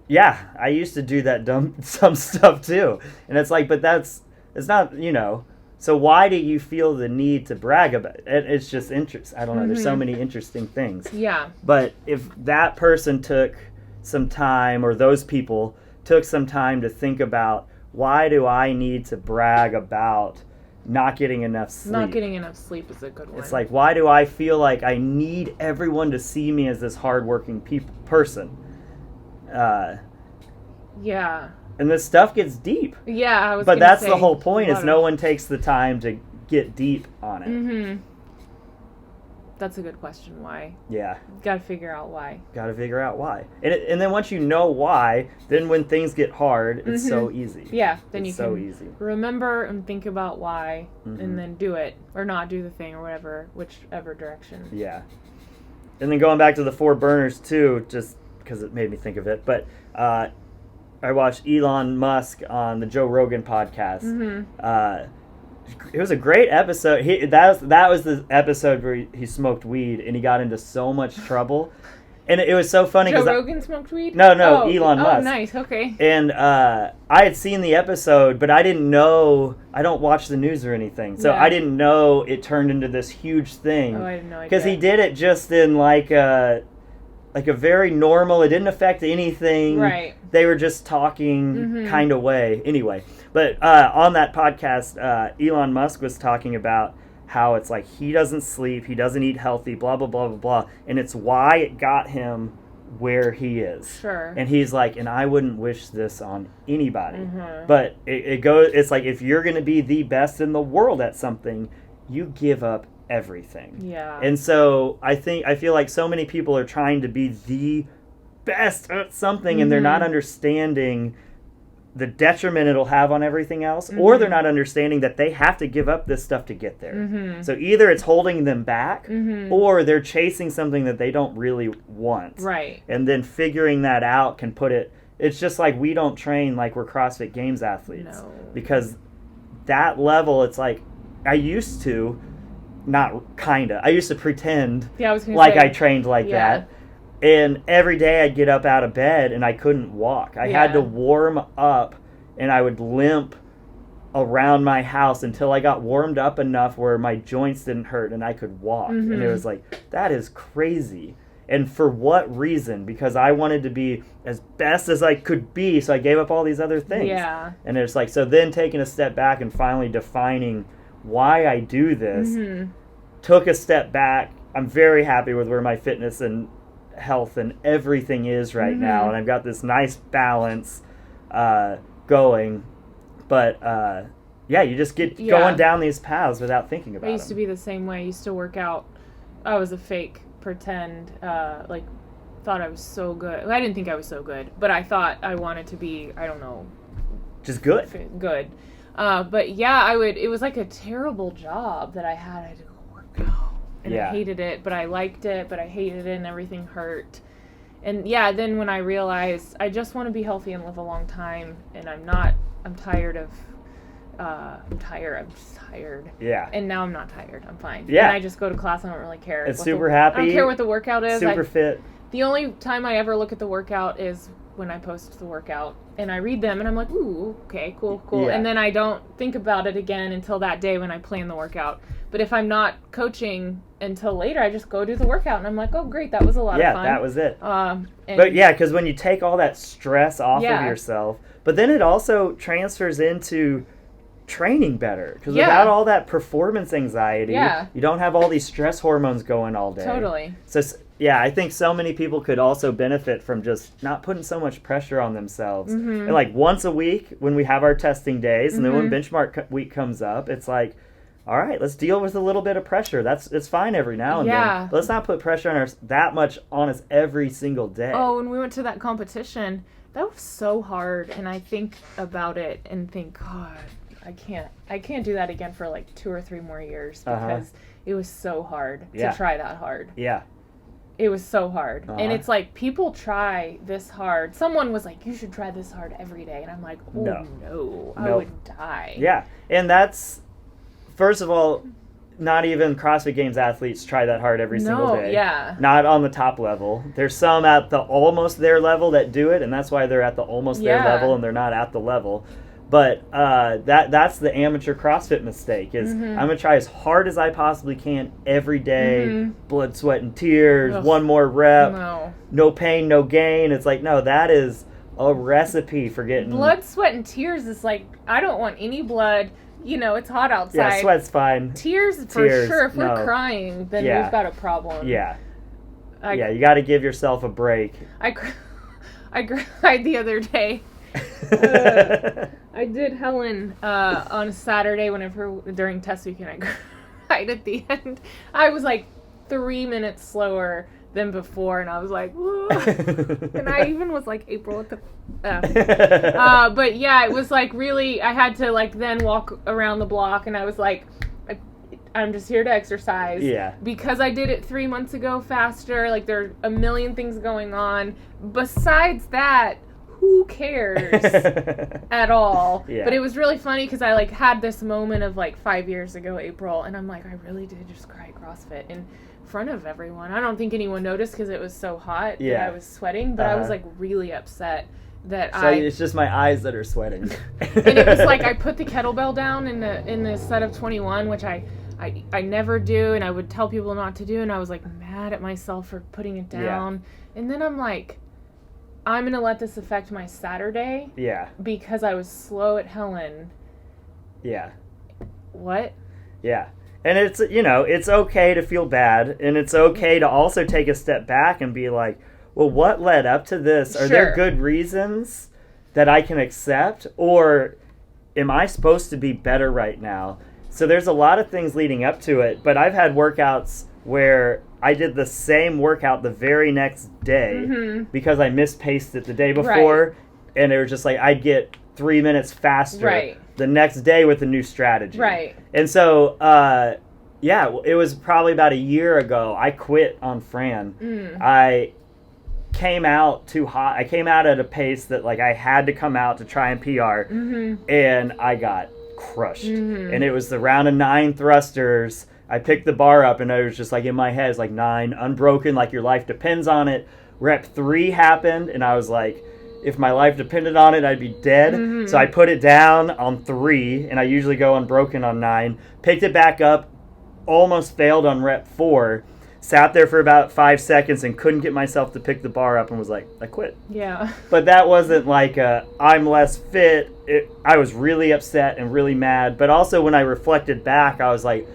Speaker 1: yeah, I used to do that dumb stuff too. And it's like, but it's not, so why do you feel the need to brag about it? It's just interest. I don't know. There's so many interesting things.
Speaker 2: Yeah.
Speaker 1: But if that person took some time, or those people took some time to think about, why do I need to brag about not getting enough sleep?
Speaker 2: Not getting enough sleep is a good one.
Speaker 1: It's like, why do I feel like I need everyone to see me as this hardworking person?
Speaker 2: Yeah.
Speaker 1: And this stuff gets deep.
Speaker 2: Yeah,
Speaker 1: but that's the whole point, is no one takes the time to get deep on it.
Speaker 2: That's a good question. Why?
Speaker 1: Yeah.
Speaker 2: Gotta figure out why.
Speaker 1: And then once you know why, then when things get hard, it's so easy.
Speaker 2: Yeah, then
Speaker 1: it's
Speaker 2: you can
Speaker 1: so easy.
Speaker 2: Remember and think about why, and then do it, or not do the thing, or whatever, whichever direction.
Speaker 1: Yeah. And then going back to the 4 burners too, just because it made me think of it, but I watched Elon Musk on the Joe Rogan podcast. It was a great episode. That was the episode where he smoked weed and he got into so much trouble, and it was so funny.
Speaker 2: Joe Rogan smoked weed?
Speaker 1: No, Elon Musk.
Speaker 2: Oh, nice. Okay.
Speaker 1: And I had seen the episode, but I didn't know. I don't watch the news or anything, so I didn't know it turned into this huge thing.
Speaker 2: Oh, I had no idea.
Speaker 1: Because he did it just in like a very normal. It didn't affect anything.
Speaker 2: Right.
Speaker 1: They were just talking kind of way. Anyway, but on that podcast, Elon Musk was talking about how it's like he doesn't sleep, he doesn't eat healthy, blah, blah, blah, blah, blah. And it's why it got him where he is.
Speaker 2: Sure.
Speaker 1: And he's like, and I wouldn't wish this on anybody. But it's like, if you're going to be the best in the world at something, you give up everything.
Speaker 2: Yeah.
Speaker 1: And so I feel like so many people are trying to be the best at something, and they're not understanding the detriment it'll have on everything else, or they're not understanding that they have to give up this stuff to get there. So either it's holding them back, or they're chasing something that they don't really want.
Speaker 2: Right.
Speaker 1: And then figuring that out can put it, it's just like we don't train like we're CrossFit Games athletes.
Speaker 2: No.
Speaker 1: Because that level, it's like, I used to, I used to pretend like I trained like that. And every day I'd get up out of bed and I couldn't walk. I had to warm up, and I would limp around my house until I got warmed up enough where my joints didn't hurt and I could walk. And it was like, that is crazy. And for what reason? Because I wanted to be as best as I could be, so I gave up all these other things.
Speaker 2: Yeah.
Speaker 1: And it's like, so then taking a step back and finally defining why I do this, took a step back. I'm very happy with where my fitness and health and everything is right now, and I've got this nice balance going. But you just get going down these paths without thinking about it.
Speaker 2: I used to be the same way. I used to work out. I was a fake pretend, thought I was so good. I didn't think I was so good, but I thought I wanted to be, I don't know,
Speaker 1: just good.
Speaker 2: Good. But yeah, it was like a terrible job that I had to go work out. And I hated it, but I liked it, but I hated it, and everything hurt. And then when I realized I just want to be healthy and live a long time, and I'm tired of, I'm just tired.
Speaker 1: Yeah.
Speaker 2: And now I'm not tired. I'm fine.
Speaker 1: Yeah.
Speaker 2: And I just go to class. I don't really care.
Speaker 1: It's super happy.
Speaker 2: I don't care what the workout is.
Speaker 1: Super fit.
Speaker 2: The only time I ever look at the workout is when I post the workout, and I read them, and I'm like, ooh, okay, cool. Yeah. And then I don't think about it again until that day when I plan the workout. But if I'm not coaching until later, I just go do the workout, and I'm like, oh, great, that was a lot of fun.
Speaker 1: Yeah, that was it. But because when you take all that stress off of yourself, but then it also transfers into training better. Because without all that performance anxiety, you don't have all these stress hormones going all day.
Speaker 2: Totally.
Speaker 1: So, I think so many people could also benefit from just not putting so much pressure on themselves. And like once a week when we have our testing days, and then when benchmark week comes up, it's like, all right, let's deal with a little bit of pressure. It's fine every now and then. But let's not put pressure on us that much on us every single day.
Speaker 2: Oh, when we went to that competition, that was so hard. And I think about it and think, God, I can't do that again for like 2 or 3 more years because it was so hard to try that hard.
Speaker 1: Yeah.
Speaker 2: It was so hard. And it's like, people try this hard. Someone was like, you should try this hard every day. And I'm like, oh, no. I would die.
Speaker 1: Yeah. And that's, first of all, not even CrossFit Games athletes try that hard every single day.
Speaker 2: Yeah.
Speaker 1: Not on the top level. There's some at the almost there level that do it, and that's why they're at the almost there level and they're not at the level. But that's the amateur CrossFit mistake, is I'm going to try as hard as I possibly can every day, blood, sweat, and tears, one more rep, no pain, no gain. It's like, no, that is a recipe for getting...
Speaker 2: Blood, sweat, and tears is like, I don't want any blood. You know, it's hot outside.
Speaker 1: Yeah, sweat's fine.
Speaker 2: Tears for sure. If we're crying, then we've got a problem.
Speaker 1: Yeah. You got to give yourself a break.
Speaker 2: I cried the other day. I did Helen on a Saturday during test weekend. I cried at the end. I was like 3 minutes slower than before, and I was like, whoa. And I even was like, April at the but yeah, it was like really, I had to like then walk around the block, and I was like, I'm just here to exercise.
Speaker 1: Yeah. Because
Speaker 2: I did it 3 months ago faster. Like, there are a million things going on. Besides that, who cares at all?
Speaker 1: Yeah.
Speaker 2: But it was really funny because I like had this moment of like 5 years ago, April, and I'm like, I really did just cry at CrossFit in front of everyone. I don't think anyone noticed because it was so hot that I was sweating, but I was like really upset that
Speaker 1: it's just my eyes that are sweating.
Speaker 2: And it was like I put the kettlebell down in the set of 21, which I never do, and I would tell people not to do, and I was like mad at myself for putting it down. And then I'm like, I'm going to let this affect my Saturday.
Speaker 1: Yeah.
Speaker 2: Because I was slow at Helen.
Speaker 1: Yeah.
Speaker 2: What?
Speaker 1: Yeah. And it's, it's okay to feel bad, and it's okay to also take a step back and be like, well, what led up to this? Are there good reasons that I can accept, or am I supposed to be better right now? So there's a lot of things leading up to it, but I've had workouts where I did the same workout the very next day because I mispaced it the day before, and it was just like I'd get 3 minutes faster
Speaker 2: Right.
Speaker 1: the next day with a new strategy.
Speaker 2: Right.
Speaker 1: And so, it was probably about a year ago, I quit on Fran. I came out too hot. I came out at a pace that, like, I had to come out to try and PR, and I got crushed. And it was the round of 9 thrusters. I picked the bar up, and I was just, like, in my head, it's like 9, unbroken, like your life depends on it. Rep 3 happened, and I was like, if my life depended on it, I'd be dead. So I put it down on 3, and I usually go unbroken on 9. Picked it back up, almost failed on rep 4. Sat there for about 5 seconds and couldn't get myself to pick the bar up and was like, I quit.
Speaker 2: Yeah.
Speaker 1: But that wasn't like I'm less fit. I was really upset and really mad. But also when I reflected back, I was like,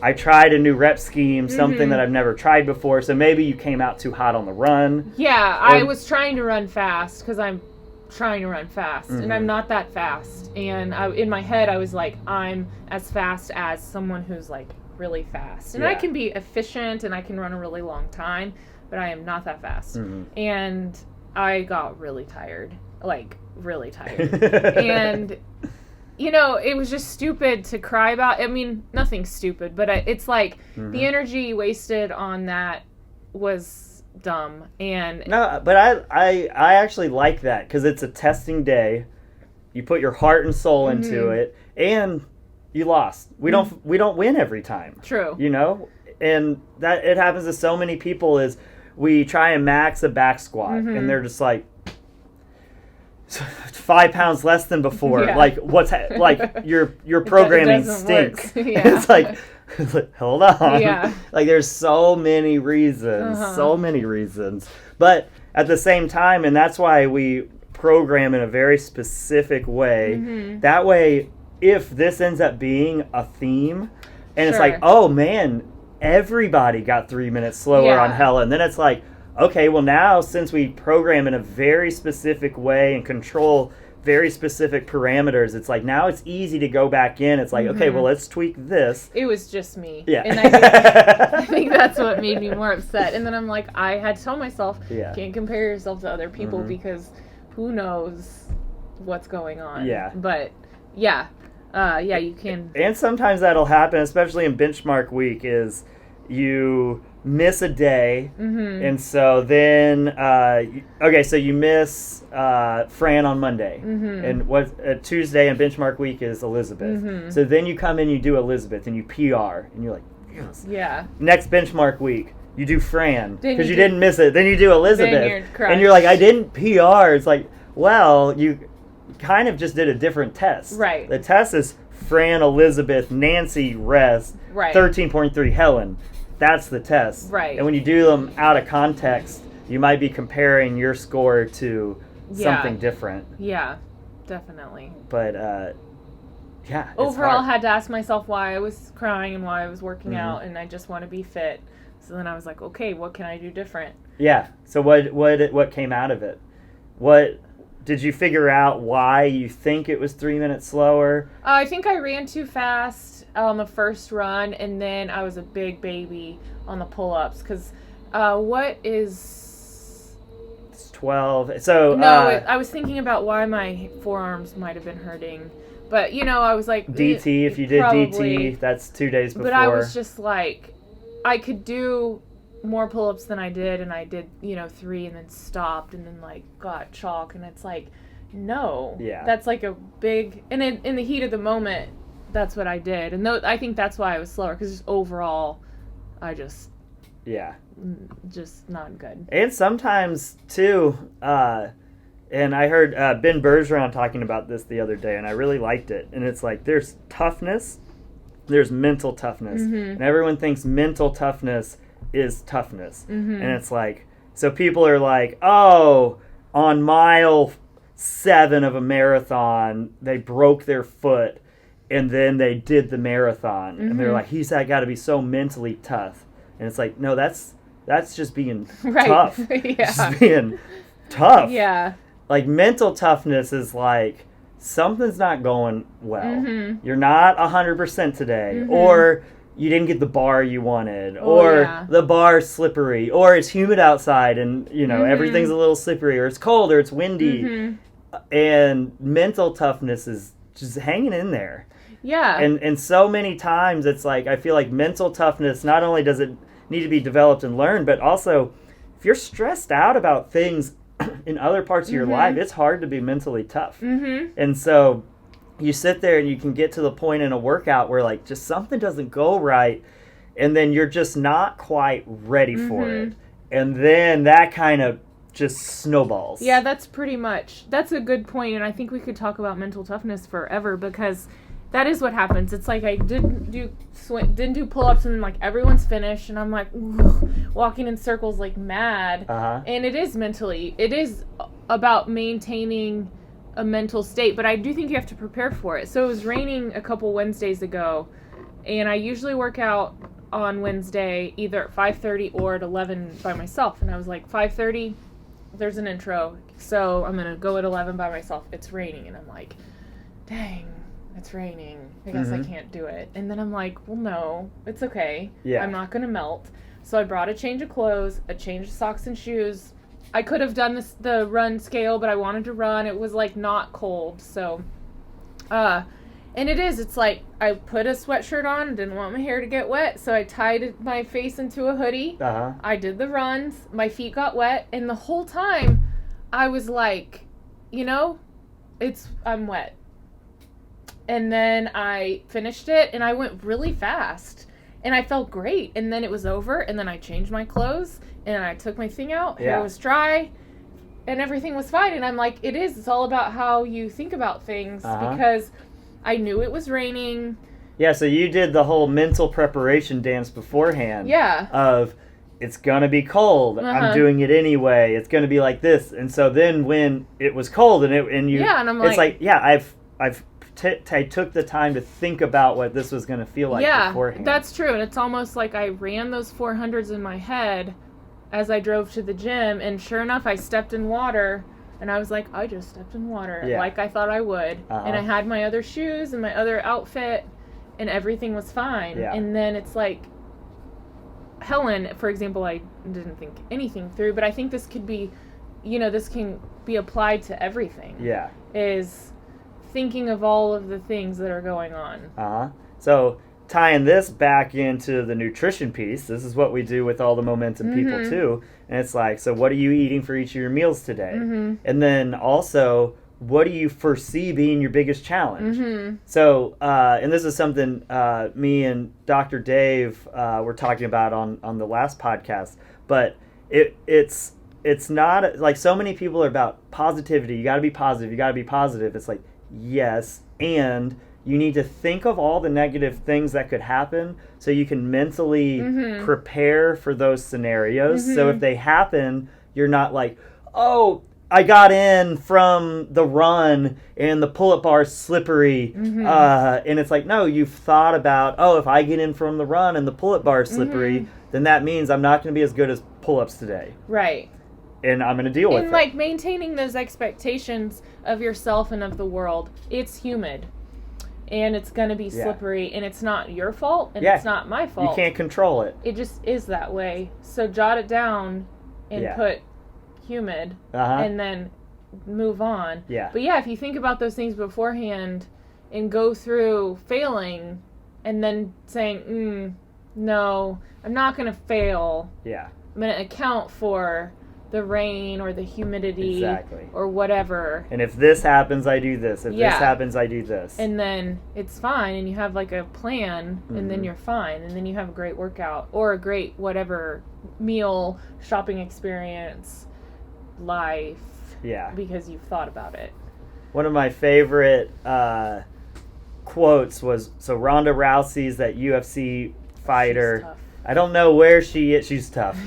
Speaker 1: I tried a new rep scheme, something that I've never tried before. So maybe you came out too hot on the run.
Speaker 2: Yeah, I was trying to run fast because I'm trying to run fast. And I'm not that fast. And in my head, I was like, I'm as fast as someone who's like really fast. And I can be efficient and I can run a really long time, but I am not that fast. And I got really tired. Like, really tired. And, you know, it was just stupid to cry about. I mean, nothing stupid, but it's like the energy wasted on that was dumb. And
Speaker 1: no, but I actually like that because it's a testing day. You put your heart and soul into it, and you lost. We don't win every time.
Speaker 2: True.
Speaker 1: You know? And that it happens to so many people is we try and max a back squat and they're just like 5 pounds less than before.
Speaker 2: Yeah.
Speaker 1: Like like your programming stinks.
Speaker 2: Yeah.
Speaker 1: It's like hold on.
Speaker 2: Yeah.
Speaker 1: Like there's so many reasons. But at the same time, and that's why we program in a very specific way. That way, if this ends up being a theme, and it's like, oh man, everybody got 3 minutes slower on Helen, then it's like, okay, well now since we program in a very specific way and control very specific parameters, it's like now it's easy to go back in. It's like, okay, well let's tweak this.
Speaker 2: It was just me.
Speaker 1: Yeah.
Speaker 2: And I think that's what made me more upset. And then I'm like, I had to tell myself, can't compare yourself to other people because who knows what's going on.
Speaker 1: Yeah.
Speaker 2: But yeah, you can.
Speaker 1: And sometimes that'll happen, especially in benchmark week, is you miss a day, and so then so you miss Fran on Monday, and what Tuesday and benchmark week is Elizabeth. So then you come in, you do Elizabeth, and you PR, and you're like, yes.
Speaker 2: Yeah.
Speaker 1: Next benchmark week, you do Fran because you didn't miss it. Then you do Elizabeth, and you're like, I didn't PR. It's like, well, you kind of just did a different test.
Speaker 2: Right.
Speaker 1: The test is Fran, Elizabeth, Nancy, rest, 13.3 Helen. That's the test.
Speaker 2: Right.
Speaker 1: And when you do them out of context, you might be comparing your score to something different.
Speaker 2: Yeah, definitely.
Speaker 1: But,
Speaker 2: overall, I had to ask myself why I was crying and why I was working out, and I just want to be fit. So then I was like, okay, what can I do different? Yeah.
Speaker 1: So what came out of it? What did you figure out why you think it was 3 minutes slower?
Speaker 2: I think I ran too fast on the first run, and then I was a big baby on the pull-ups. Because what is...
Speaker 1: It's 12. So
Speaker 2: no, I was thinking about why my forearms might have been hurting. But, you know, I was like...
Speaker 1: DT, if you did DT, that's 2 days before.
Speaker 2: But I was just like, I could do more pull-ups than I did, and I did 3 and then stopped and then like got chalk, and it's like, no, that's like a big, and in the heat of the moment, that's what I did, and I think that's why I was slower, because just overall I just not good.
Speaker 1: And sometimes too, and I heard Ben Bergeron talking about this the other day, and I really liked it, and it's like there's toughness, there's mental toughness, and everyone thinks mental toughness is toughness. And it's like, so people are like, oh, on mile 7 of a marathon they broke their foot and then they did the marathon, and they're like, he's got to be so mentally tough. And it's like, no, that's just being tough. Just being tough. Like mental toughness is like something's not going well. You're not 100% today, or you didn't get the bar you wanted, or the bar's slippery, or it's humid outside and, everything's a little slippery, or it's cold, or it's windy. and mental toughness is just hanging in there.
Speaker 2: Yeah.
Speaker 1: And so many times it's like, I feel like mental toughness, not only does it need to be developed and learned, but also if you're stressed out about things in other parts of your life, it's hard to be mentally tough. And so you sit there and you can get to the point in a workout where like just something doesn't go right, and then you're just not quite ready for it. And then that kind of just snowballs.
Speaker 2: Yeah, that's a good point, and I think we could talk about mental toughness forever, because that is what happens. It's like I didn't do pull-ups, and then like everyone's finished, and I'm like walking in circles like mad. And it is about maintaining a mental state, but I do think you have to prepare for it. So it was raining a couple Wednesdays ago, and I usually work out on Wednesday either at 5:30 or at 11 by myself, and I was like, 5:30 there's an intro, so I'm gonna go at 11 by myself. It's raining, and I'm like, dang, it's raining, I guess I can't do it. And then I'm like, well, no, it's okay, I'm not gonna melt. So I brought a change of clothes, a change of socks and shoes. I could have done the run scale, but I wanted to run. It was like not cold, so and it's like I put a sweatshirt on, didn't want my hair to get wet, so I tied my face into a hoodie. I did the runs, my feet got wet, and the whole time I was like, I'm wet. And then I finished it, and I went really fast, and I felt great, and then it was over, and then I changed my clothes, and I took my thing out, hair was dry, and everything was fine. And I'm like, it's all about how you think about things, because I knew it was raining.
Speaker 1: Yeah, so you did the whole mental preparation dance beforehand.
Speaker 2: Yeah.
Speaker 1: Of, it's going to be cold. I'm doing it anyway. It's going to be like this. And so then when it was cold and I'm like, I took the time to think about what this was going to feel like beforehand.
Speaker 2: Yeah, that's true. And it's almost like I ran those 400s in my head as I drove to the gym. And sure enough, I stepped in water. And I was like, I just stepped in water, like I thought I would. And I had my other shoes and my other outfit, and everything was fine. And then it's like, Helen, for example, I didn't think anything through, but I think this could be, this can be applied to everything. Is thinking of all of the things that are going on.
Speaker 1: So tying this back into the nutrition piece, this is what we do with all the momentum people too. And it's like, so what are you eating for each of your meals today? And then also, what do you foresee being your biggest challenge? So, and this is something me and Dr. Dave were talking about on the last podcast, but it's not, like, so many people are about positivity. You got to be positive. You got to be positive. It's like, yes, and you need to think of all the negative things that could happen so you can mentally prepare for those scenarios. So if they happen, you're not like, oh, I got in from the run and the pull-up bar is slippery. And it's like, no, you've thought about, oh, if I get in from the run and the pull-up bar is slippery, then that means I'm not going to be as good as pull-ups today.
Speaker 2: Right.
Speaker 1: And I'm going to deal with it.
Speaker 2: And like maintaining those expectations of yourself and of the world. It's humid. And it's going to be slippery, and it's not your fault, and it's not my fault.
Speaker 1: You can't control it.
Speaker 2: It just is that way. So jot it down and put humid, and then move on. But if you think about those things beforehand and go through failing and then saying, no, I'm not going to fail. I'm going to account for the rain or the humidity or whatever.
Speaker 1: And if this happens, I do this. If this happens, I do this.
Speaker 2: And then it's fine, and you have like a plan, and then you're fine, and then you have a great workout or a great whatever meal, shopping experience, life. Because you've thought about it.
Speaker 1: One of my favorite quotes was, so Ronda Rousey's that UFC fighter.
Speaker 2: She's tough.
Speaker 1: I don't know where she is. She's tough.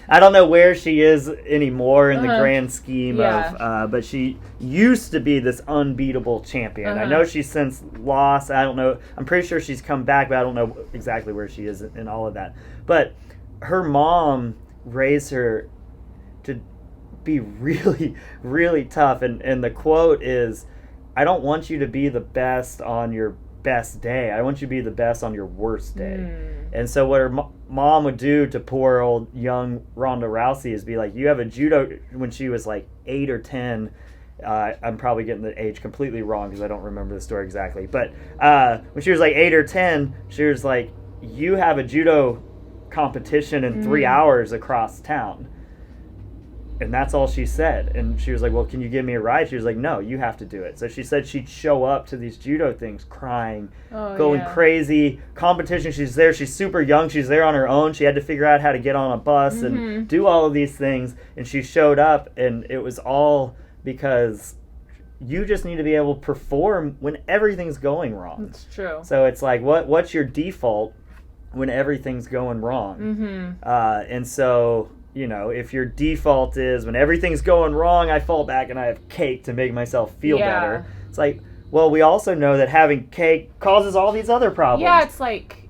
Speaker 1: I don't know where she is anymore in the grand scheme of, but she used to be this unbeatable champion. I know she's since lost. I don't know. I'm pretty sure she's come back, but I don't know exactly where she is in all of that. But her mom raised her to be really, really tough. And the quote is, I don't want you to be the best on your best day. I want you to be the best on your worst day. And so what her mom would do to poor old young Ronda Rousey is be like, you have a judo, when she was like 8 or 10, I'm probably getting the age completely wrong because I don't remember the story exactly. But when she was like 8 or 10, she was like, you have a judo competition in 3 hours across town. And that's all she said. And she was like, well, can you give me a ride? She was like, no, you have to do it. So she said she'd show up to these judo things crying, going crazy. Competition, she's there. She's super young. She's there on her own. She had to figure out how to get on a bus and do all of these things. And she showed up, and it was all because you just need to be able to perform when everything's going wrong.
Speaker 2: That's true.
Speaker 1: So it's like, what's your default when everything's going wrong? And so... if your default is when everything's going wrong, I fall back and I have cake to make myself feel better. It's like, well, we also know that having cake causes all these other problems.
Speaker 2: Yeah, it's like,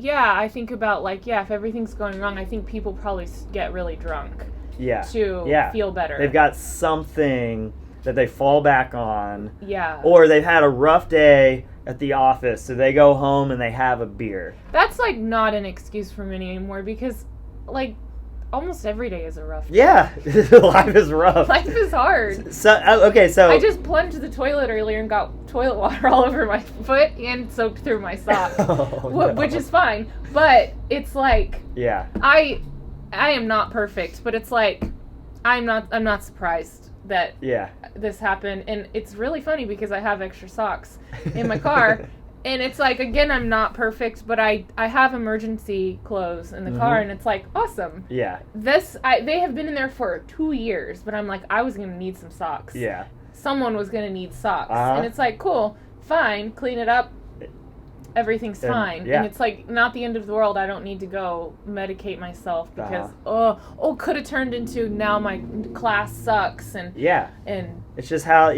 Speaker 2: I think about if everything's going wrong, I think people probably get really drunk to feel better.
Speaker 1: They've got something that they fall back on.
Speaker 2: Yeah.
Speaker 1: Or they've had a rough day at the office, so they go home and they have a beer.
Speaker 2: That's not an excuse for me anymore because almost every day is a rough day.
Speaker 1: Yeah, life is rough.
Speaker 2: Life is hard.
Speaker 1: So
Speaker 2: I just plunged the toilet earlier and got toilet water all over my foot and soaked through my sock, which is fine. But it's I am not perfect, but it's I'm not surprised that this happened, and it's really funny because I have extra socks in my car. And it's again, I'm not perfect, but I have emergency clothes in the car, and it's awesome.
Speaker 1: Yeah.
Speaker 2: They have been in there for 2 years, but I'm I was going to need some socks.
Speaker 1: Yeah.
Speaker 2: Someone was going to need socks. And it's cool, fine, clean it up, everything's fine.
Speaker 1: Yeah.
Speaker 2: And it's not the end of the world. I don't need to go medicate myself because, could have turned into now my class sucks. And it's just how,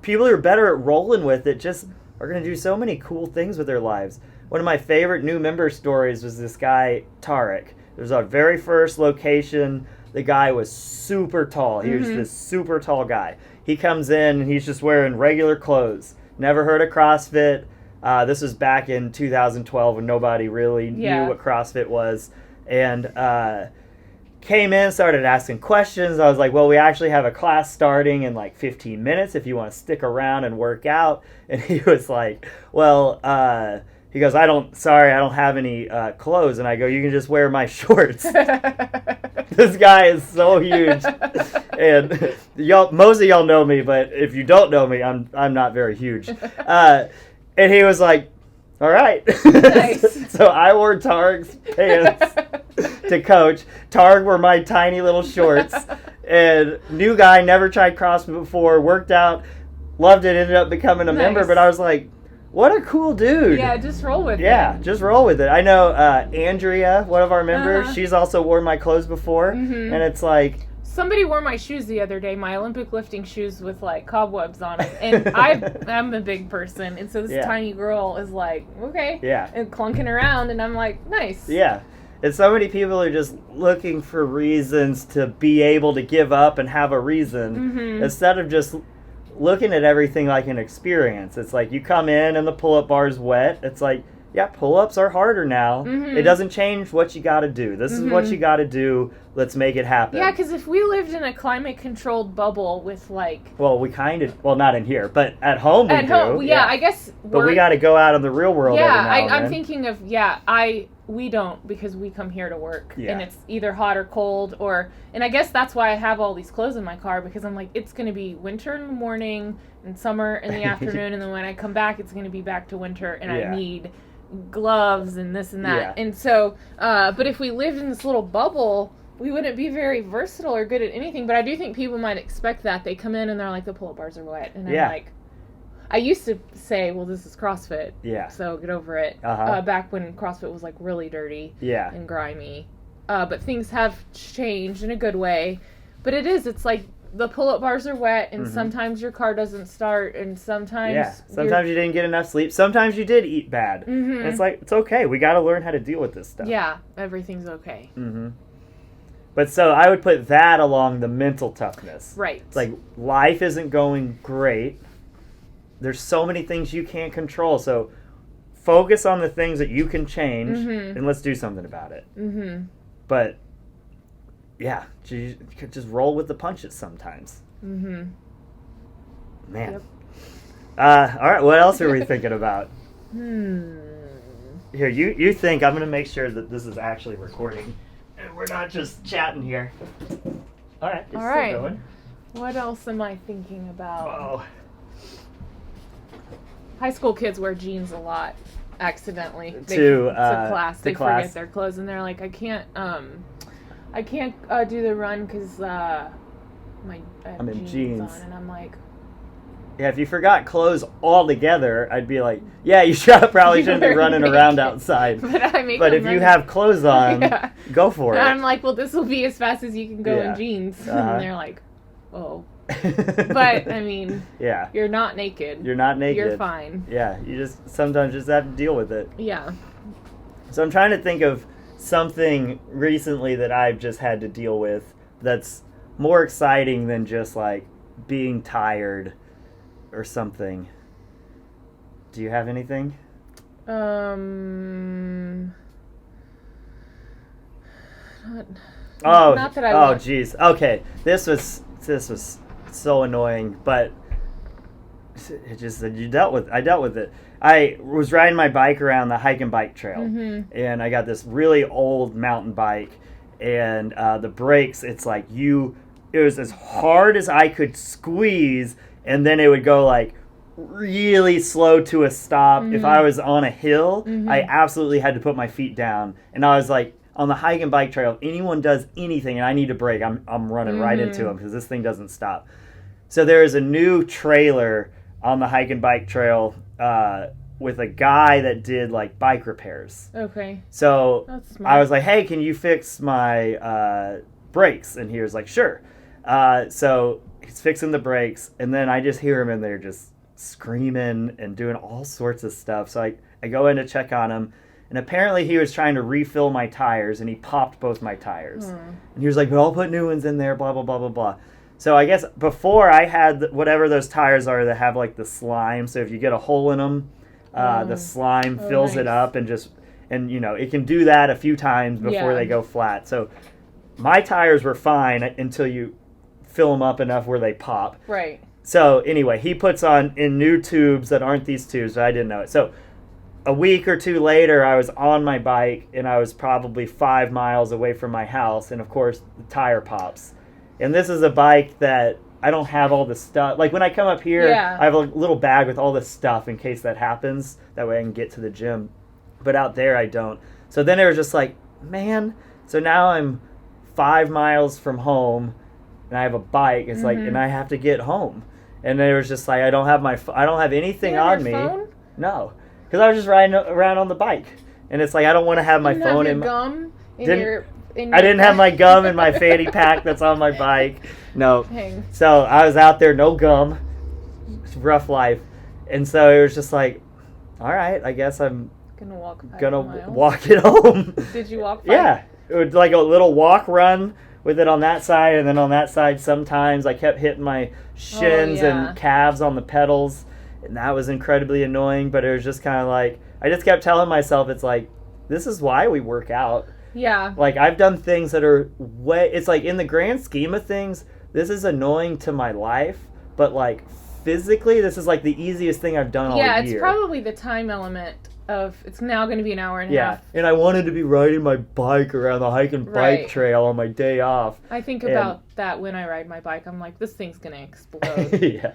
Speaker 2: people who are better at rolling with it just are going to do so many cool things with their lives. One of my favorite new member stories was this guy, Tarek. It was our very first location. The guy was super tall. He was this super tall guy. He comes in and he's just wearing regular clothes. Never heard of CrossFit. This was back in 2012 when nobody really knew what CrossFit was. And came in, started asking questions. I was like, well, we actually have a class starting in 15 minutes if you want to stick around and work out. And he was like, well, he goes, I don't have any clothes. And I go, you can just wear my shorts. This guy is so huge. And most of y'all know me, but if you don't know me, I'm not very huge. And he was like, all right. Nice. So I wore Tarek's pants to coach. Tarek wore my tiny little shorts. And new guy, never tried CrossFit before, worked out, loved it, ended up becoming a member. But I was like, what a cool dude. Yeah, just roll with it.
Speaker 1: Yeah, just roll with it. I know Andrea, one of our members, she's also worn my clothes before. And it's like...
Speaker 2: Somebody wore my shoes the other day, my Olympic lifting shoes with cobwebs on them. And I'm a big person. And so this tiny girl is okay. Yeah. And clunking around. And I'm like, nice.
Speaker 1: Yeah. And so many people are just looking for reasons to be able to give up and have a reason instead of just looking at everything like an experience. It's like you come in and the pull-up bar's wet. It's like, yeah, pull-ups are harder now. It doesn't change what you got to do. This is what you got to do. Let's make it happen.
Speaker 2: Yeah, because if we lived in a climate-controlled bubble with
Speaker 1: well, we kind of... Well, not in here, but at home we do. At home,
Speaker 2: yeah, I guess...
Speaker 1: But we got to go out in the real world every now and then.
Speaker 2: I'm thinking of... we don't, because we come here to work. Yeah. And it's either hot or cold, or... And I guess that's why I have all these clothes in my car, because I'm like, it's going to be winter in the morning, and summer in the afternoon, and then when I come back, it's going to be back to winter, and I need gloves and this and that. Yeah. And so... but if we lived in this little bubble... We wouldn't be very versatile or good at anything, but I do think people might expect that. They come in and they're like, the pull-up bars are wet. And I'm like, I used to say, well, this is CrossFit. Yeah. So get over it. Back when CrossFit was really dirty and grimy. But things have changed in a good way. But it's like the pull-up bars are wet, and sometimes your car doesn't start, and sometimes...
Speaker 1: sometimes you didn't get enough sleep. Sometimes you did eat bad. And it's like, it's okay. We got to learn how to deal with this stuff.
Speaker 2: Yeah, everything's okay.
Speaker 1: But so I would put that along the mental toughness.
Speaker 2: Right.
Speaker 1: It's like life isn't going great. There's so many things you can't control. So focus on the things that you can change and let's do something about it. But yeah, you could just roll with the punches sometimes.
Speaker 2: Mm-hmm.
Speaker 1: Man.
Speaker 2: Yep.
Speaker 1: All right, what else are we thinking about?
Speaker 2: Here,
Speaker 1: you think. I'm going to make sure that this is actually recording and we're not just chatting here. All right.
Speaker 2: All right. Going. What else am I thinking about?
Speaker 1: Oh.
Speaker 2: High school kids wear jeans a lot, accidentally.
Speaker 1: To
Speaker 2: class. They
Speaker 1: class.
Speaker 2: forget their clothes, and they're like, I can't do the run because I'm in jeans on, and I'm like.
Speaker 1: Yeah, if you forgot clothes altogether, I'd be like, yeah, you probably shouldn't be running around outside. But if you have clothes on, go for it.
Speaker 2: And I'm like, well, this will be as fast as you can go in jeans. And they're like, oh. But, I mean, you're not naked.
Speaker 1: You're not naked.
Speaker 2: You're fine.
Speaker 1: Yeah, you sometimes just have to deal with it.
Speaker 2: Yeah.
Speaker 1: So I'm trying to think of something recently that I've just had to deal with that's more exciting than just, like, being tired or something. Do you have anything?
Speaker 2: Not that I
Speaker 1: Oh, jeez. Okay, this was so annoying, but it just I dealt with it. I was riding my bike around the hike and bike trail, and I got this really old mountain bike, and the brakes. It was as hard as I could squeeze. And then it would go like really slow to a stop. If I was on a hill, I absolutely had to put my feet down. And I was like, on the hike and bike trail, if anyone does anything and I need to brake, I'm running right into them because this thing doesn't stop. So there is a new trailer on the hike and bike trail with a guy that did like bike repairs.
Speaker 2: Okay.
Speaker 1: So
Speaker 2: that's smart.
Speaker 1: I was like, hey, can you fix my brakes? And he was like, sure. So he's fixing the brakes, and then I just hear him in there just screaming and doing all sorts of stuff. So I go in to check on him, and apparently he was trying to refill my tires, and he popped both my tires. And he was like, but I'll put new ones in there, blah, blah, blah, blah, blah. So I guess before I had whatever those tires are that have like the slime, so if you get a hole in them, the slime fills it up and it can do that a few times before they go flat. So my tires were fine until you fill them up enough where they pop.
Speaker 2: Right.
Speaker 1: So anyway, he puts on in new tubes that aren't these tubes, but I didn't know it. So a week or two later, I was on my bike, and I was probably 5 miles away from my house, and of course, the tire pops. And this is a bike that I don't have all the stuff. Like when I come up here, I have a little bag with all the stuff in case that happens. That way I can get to the gym. But out there, I don't. So then it was just like, man. So now I'm 5 miles from home, and I have a bike. It's like, and I have to get home. And it was just like, I don't have anything on me.
Speaker 2: Phone?
Speaker 1: No, because I was just riding around on the bike, and it's like I don't want to have my phone in.
Speaker 2: Gum
Speaker 1: I didn't have my gum in my fanny pack that's on my bike. No.
Speaker 2: Dang.
Speaker 1: So I was out there, no gum. It's rough life, and so it was just like, all right, I guess I'm
Speaker 2: gonna walk
Speaker 1: it home.
Speaker 2: Did you walk?
Speaker 1: Yeah, it was like a little walk run with it on that side, and then on that side sometimes I kept hitting my shins and calves on the pedals, and that was incredibly annoying. But it was just kind of like, I just kept telling myself, it's like, this is why we work out.
Speaker 2: Yeah.
Speaker 1: Like, I've done things that are it's like, in the grand scheme of things, this is annoying to my life, but like physically, this is like the easiest thing I've done all year.
Speaker 2: Yeah, it's probably the time element of, it's now going to be an hour and a half.
Speaker 1: And I wanted to be riding my bike around the hike and bike trail on my day off.
Speaker 2: I think about that when I ride my bike. I'm like, this thing's going to explode.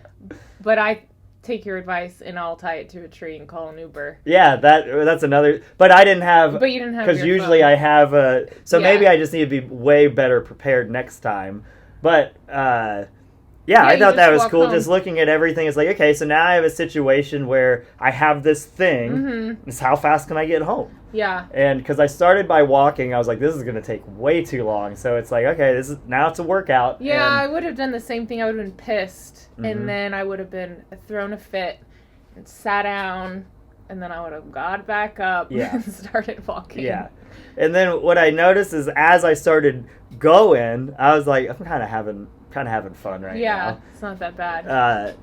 Speaker 2: But I take your advice, and I'll tie it to a tree and call an Uber. Yeah,
Speaker 1: that's another. But I didn't have.
Speaker 2: But you didn't have.
Speaker 1: Because usually
Speaker 2: phone.
Speaker 1: I have a. So maybe I just need to be way better prepared next time. But I thought that was cool. Home. Just looking at everything, it's like, okay, so now I have a situation where I have this thing. It's how fast can I get home?
Speaker 2: Yeah.
Speaker 1: And because I started by walking, I was like, this is going to take way too long. So it's like, okay, now it's a workout.
Speaker 2: Yeah, I would have done the same thing. I would have been pissed, and then I would have been thrown a fit and sat down, and then I would have got back up and started walking. Yeah.
Speaker 1: And then what I noticed is as I started going, I was like, I'm kind of having fun right now.
Speaker 2: Yeah, it's not that bad.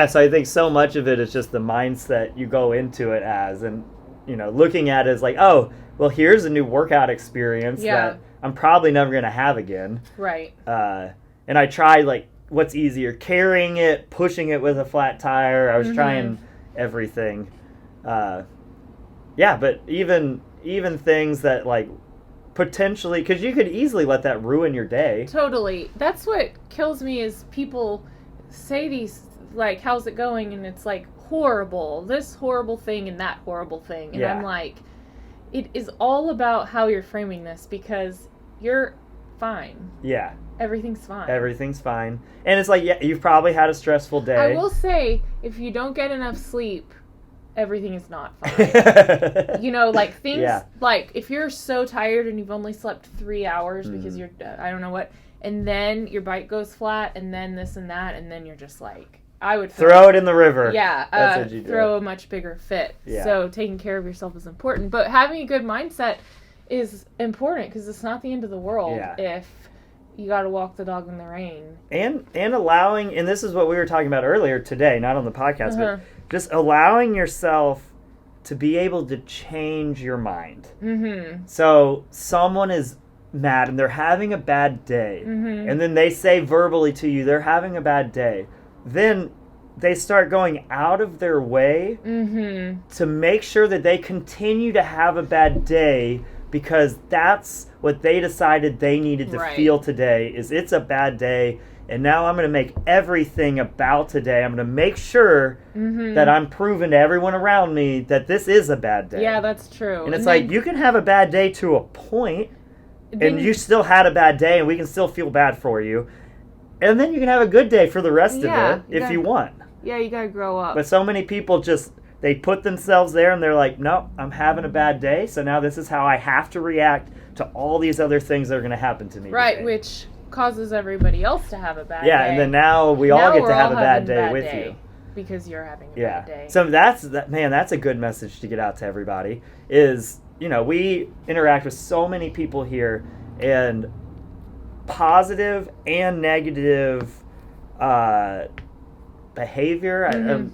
Speaker 1: So I think so much of it is just the mindset you go into it as, and looking at it as like, oh, well, here's a new workout experience that I'm probably never going to have again.
Speaker 2: Right.
Speaker 1: And I tried, like, what's easier, carrying it, pushing it with a flat tire. I was trying everything. Yeah, but even things that, like, potentially, because you could easily let that ruin your day.
Speaker 2: Totally. That's what kills me is people say these, like, how's it going? And it's like, horrible, this horrible thing and that horrible thing. And I'm like, it is all about how you're framing this, because you're fine.
Speaker 1: Yeah.
Speaker 2: Everything's fine.
Speaker 1: Everything's fine. And it's like, yeah, you've probably had a stressful day.
Speaker 2: I will say, if you don't get enough sleep, everything is not fine. You know, like, things, like, if you're so tired and you've only slept 3 hours because you're, I don't know what, and then your bike goes flat, and then this and that, and then you're just like, I would
Speaker 1: throw it in the river.
Speaker 2: Yeah,
Speaker 1: that's what you do.
Speaker 2: Throw a much bigger fit. Yeah. So taking care of yourself is important, but having a good mindset is important, because it's not the end of the world if you got to walk the dog in the rain. And
Speaker 1: allowing, and this is what we were talking about earlier today, not on the podcast, but just allowing yourself to be able to change your mind. So someone is mad and they're having a bad day, and then they say verbally to you, they're having a bad day. Then they start going out of their way to make sure that they continue to have a bad day, because that's what they decided they needed to feel today, is it's a bad day, and now I'm going to make everything about today. I'm going to make sure that I'm proving to everyone around me that this is a bad day.
Speaker 2: Yeah, that's true.
Speaker 1: And it's like, you can have a bad day to a point, and you still had a bad day, and we can still feel bad for you. And then you can have a good day for the rest of it if you want.
Speaker 2: Yeah, you gotta grow up.
Speaker 1: But so many people just, they put themselves there and they're like, no, I'm having a bad day, so now this is how I have to react to all these other things that are going to happen to me today.
Speaker 2: Which causes everybody else to have a bad day.
Speaker 1: Yeah, and then now we all get to have a bad day with you.
Speaker 2: Because you're having a bad day.
Speaker 1: So that's a good message to get out to everybody, is, you know, we interact with so many people here, and positive and negative behavior,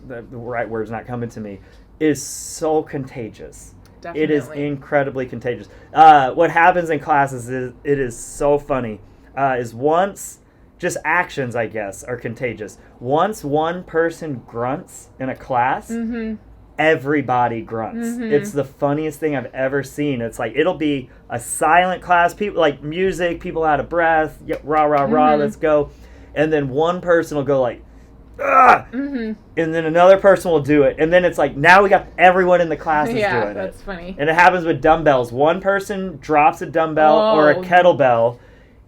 Speaker 1: the right word's not coming to me, is so contagious. Definitely. It is incredibly contagious. What happens in classes is, it is so funny, is once, just actions, I guess, are contagious. Once one person grunts in a class, everybody grunts. It's the funniest thing I've ever seen. It's like, it'll be a silent class, people like music, people out of breath, rah, rah, rah, let's go. And then one person will go like, ah! And then another person will do it. And then it's like, now we got everyone in the class is doing it.
Speaker 2: Yeah, that's funny.
Speaker 1: And it happens with dumbbells. One person drops a dumbbell or a kettlebell,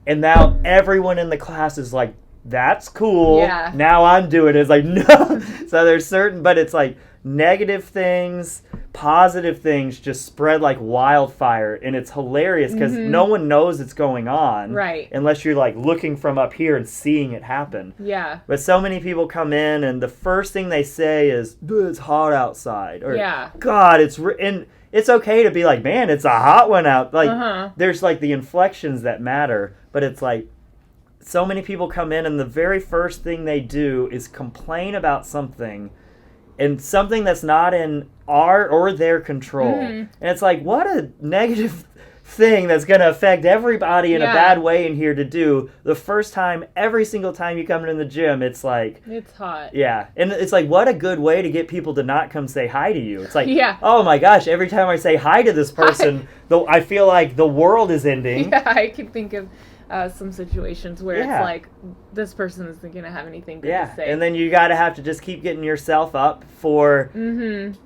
Speaker 1: and now everyone in the class is like, that's cool. Yeah. Now I'm doing it. It's like, no. So there's certain, but it's like, negative things, positive things just spread like wildfire, and it's hilarious because no one knows it's going on, unless you're like looking from up here and seeing it happen. Yeah. But so many people come in, and the first thing they say is, it's hot outside, or God, and it's okay to be like, man, it's a hot one out. Like there's like the inflections that matter, but it's like, so many people come in, and the very first thing they do is complain about something, and something that's not in our or their control. And it's like, what a negative thing that's going to affect everybody in a bad way in here to do. The first time, every single time you come in the gym, it's like, it's hot. Yeah. And it's like, what a good way to get people to not come say hi to you. It's like, oh my gosh, every time I say hi to this person, though, I feel like the world is ending. Yeah, I can think of some situations where it's like, this person isn't going to have anything good to say. And then you got to have to just keep getting yourself up for,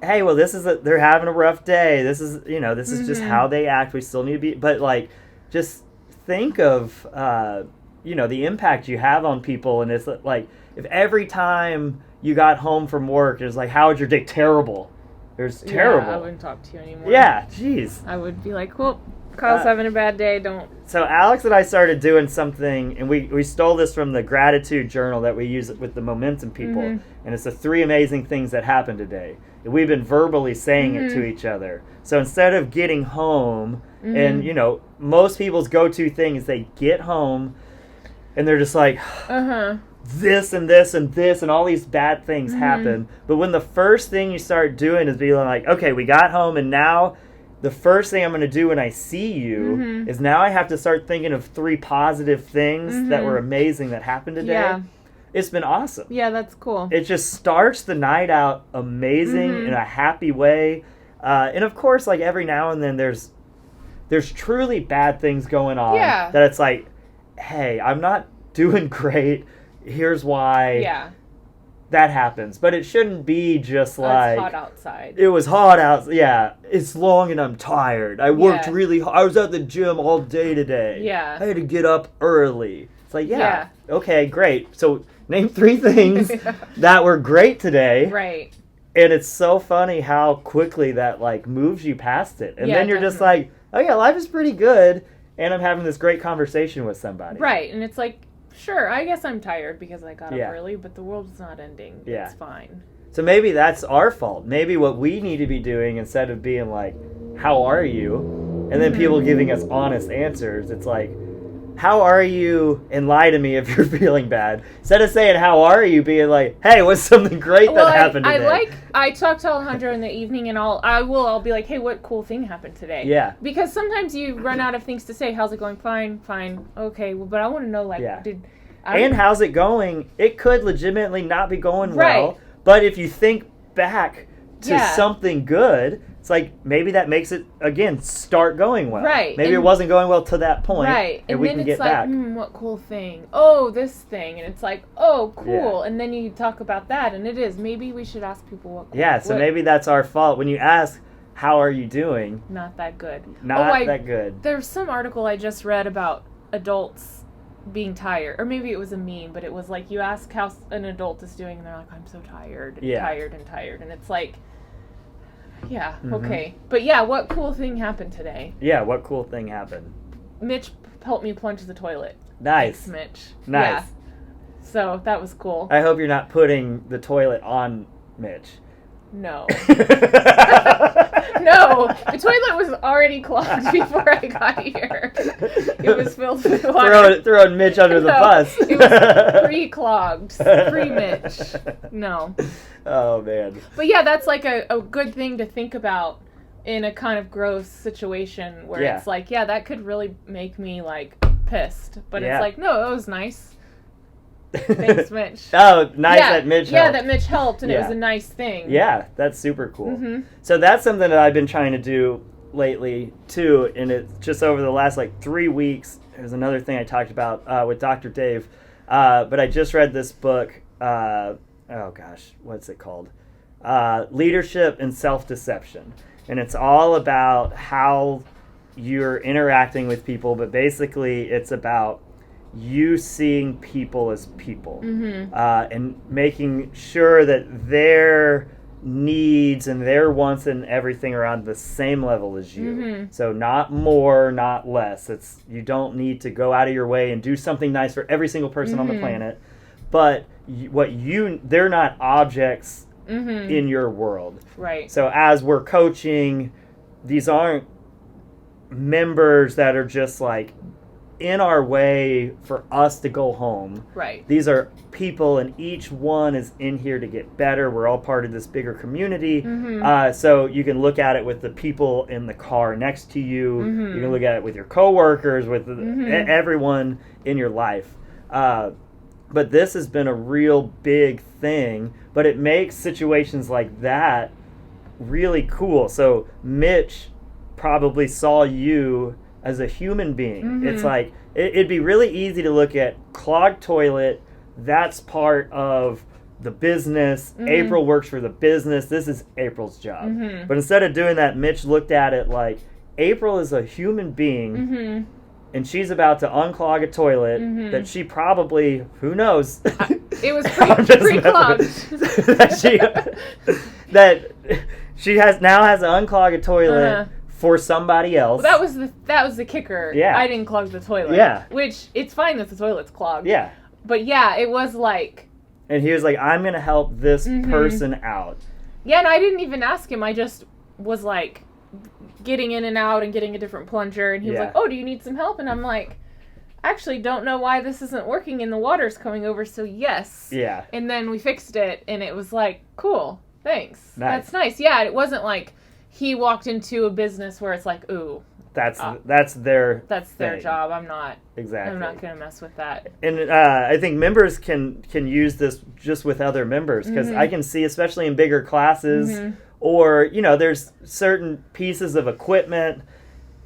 Speaker 1: hey, well, they're having a rough day. This is, this is just how they act. We still need to be, but like, just think of, the impact you have on people. And it's like, if every time you got home from work, it was like, how was your day? Terrible. It was terrible. Yeah, I wouldn't talk to you anymore. Yeah, jeez. I would be like, well, Kyle's having a bad day, don't. So Alex and I started doing something, and we stole this from the gratitude journal that we use with the Momentum people, and it's the 3 amazing things that happened today. And we've been verbally saying it to each other. So instead of getting home, and, most people's go-to thing is they get home, and they're just like, this and this and this, and all these bad things happen. But when the first thing you start doing is being like, okay, we got home, and now the first thing I'm going to do when I see you is now I have to start thinking of 3 positive things that were amazing that happened today.
Speaker 2: Yeah.
Speaker 1: It's been awesome.
Speaker 2: Yeah, that's cool.
Speaker 1: It just starts the night out amazing in a happy way. And of course, like every now and then there's truly bad things going on that it's like, hey, I'm not doing great. Here's why.
Speaker 2: Yeah.
Speaker 1: That happens. But it shouldn't be just like...
Speaker 2: It's hot outside.
Speaker 1: It was hot out. Yeah. It's long and I'm tired. I worked really hard. I was at the gym all day today.
Speaker 2: Yeah.
Speaker 1: I had to get up early. It's like, okay, great. So name 3 things that were great today.
Speaker 2: Right.
Speaker 1: And it's so funny how quickly that like moves you past it. And then you're just like, oh yeah, life is pretty good. And I'm having this great conversation with somebody.
Speaker 2: Right. And it's like, sure, I guess I'm tired because I got up early, but the world's not ending. Yeah. It's fine.
Speaker 1: So maybe that's our fault. Maybe what we need to be doing, instead of being like, how are you? And then people giving us honest answers, it's like, how are you? And lie to me if you're feeling bad. Instead of saying, how are you? Being like, hey, what's something great that happened today?
Speaker 2: I talk to Alejandro in the evening and I'll be like, hey, what cool thing happened today?
Speaker 1: Yeah.
Speaker 2: Because sometimes you run out of things to say. How's it going? Fine. Okay. Well, but I want to know, like,
Speaker 1: how's it going? It could legitimately not be going well. But if you think back to something good, it's like maybe that makes it, again, start going well.
Speaker 2: Right.
Speaker 1: Maybe it wasn't going well to that point.
Speaker 2: Right.
Speaker 1: And we can get back.
Speaker 2: What cool thing? Oh, this thing. And it's like, oh, cool. Yeah. And then you talk about that, and it is. Maybe we should ask people what cool.
Speaker 1: Yeah, so maybe that's our fault. When you ask, how are you doing?
Speaker 2: Not that good.
Speaker 1: Not that good.
Speaker 2: There's some article I just read about adults being tired. Or maybe it was a meme, but it was like you ask how an adult is doing, and they're like, I'm so tired. Tired. And it's like, yeah, okay. But yeah, what cool thing happened today? Yeah,
Speaker 1: what cool thing happened?
Speaker 2: Mitch helped me plunge the toilet.
Speaker 1: Nice.
Speaker 2: Thanks, Mitch.
Speaker 1: Nice.
Speaker 2: Yeah. So that was cool.
Speaker 1: I hope you're not putting the toilet on Mitch.
Speaker 2: No. No, the toilet was already clogged before I got here. It was filled with water.
Speaker 1: Throwing Mitch under the bus.
Speaker 2: It was pre-clogged. Pre-Mitch. No.
Speaker 1: Oh, man.
Speaker 2: But yeah, that's like a good thing to think about in a kind of gross situation where it's like, that could really make me like pissed. But it's like, no, it was nice. Thanks, Mitch.
Speaker 1: Oh, nice that Mitch helped.
Speaker 2: Yeah, that Mitch helped, and it was a nice thing.
Speaker 1: Yeah, that's super cool. So that's something that I've been trying to do lately, too, and it's just over the last, 3 weeks. There's another thing I talked about with Dr. Dave, but I just read this book, what's it called? Leadership and Self-Deception. And it's all about how you're interacting with people, but basically it's about you seeing people as people and making sure that their needs and their wants and everything are on the same level as you. So not more, not less. It's you don't need to go out of your way and do something nice for every single person on the planet, but they're not objects in your world.
Speaker 2: Right.
Speaker 1: So as we're coaching, these aren't members that are just like in our way for us to go home.
Speaker 2: Right.
Speaker 1: These are people, and each one is in here to get better. We're all part of this bigger community. So you can look at it with the people in the car next to you. You can look at it with your coworkers, with everyone in your life. But this has been a real big thing, but it makes situations like that really cool. So Mitch probably saw you as a human being. It's like, it'd be really easy to look at clogged toilet, that's part of the business. April works for the business. This is April's job. But instead of doing that, Mitch looked at it like, April is a human being, and she's about to unclog a toilet that she probably, who knows?
Speaker 2: It was pre-clogged.
Speaker 1: that she now has to unclog a toilet for somebody else.
Speaker 2: Well, that was the kicker.
Speaker 1: Yeah.
Speaker 2: I didn't clog the toilet.
Speaker 1: Yeah.
Speaker 2: Which, it's fine that the toilet's clogged.
Speaker 1: Yeah.
Speaker 2: But yeah, it was like...
Speaker 1: And he was like, I'm going to help this person out.
Speaker 2: Yeah, and I didn't even ask him. I just was like getting in and out and getting a different plunger. And he was like, oh, do you need some help? And I'm like, actually don't know why this isn't working and the water's coming over, so yes.
Speaker 1: Yeah.
Speaker 2: And then we fixed it, and it was like, cool, thanks.
Speaker 1: Nice.
Speaker 2: That's nice. Yeah, it wasn't like he walked into a business where it's like, ooh,
Speaker 1: that's their thing.
Speaker 2: job. I'm not
Speaker 1: Exactly.
Speaker 2: going to mess with that.
Speaker 1: And I think members can use this just with other members, because I can see, especially in bigger classes, or there's certain pieces of equipment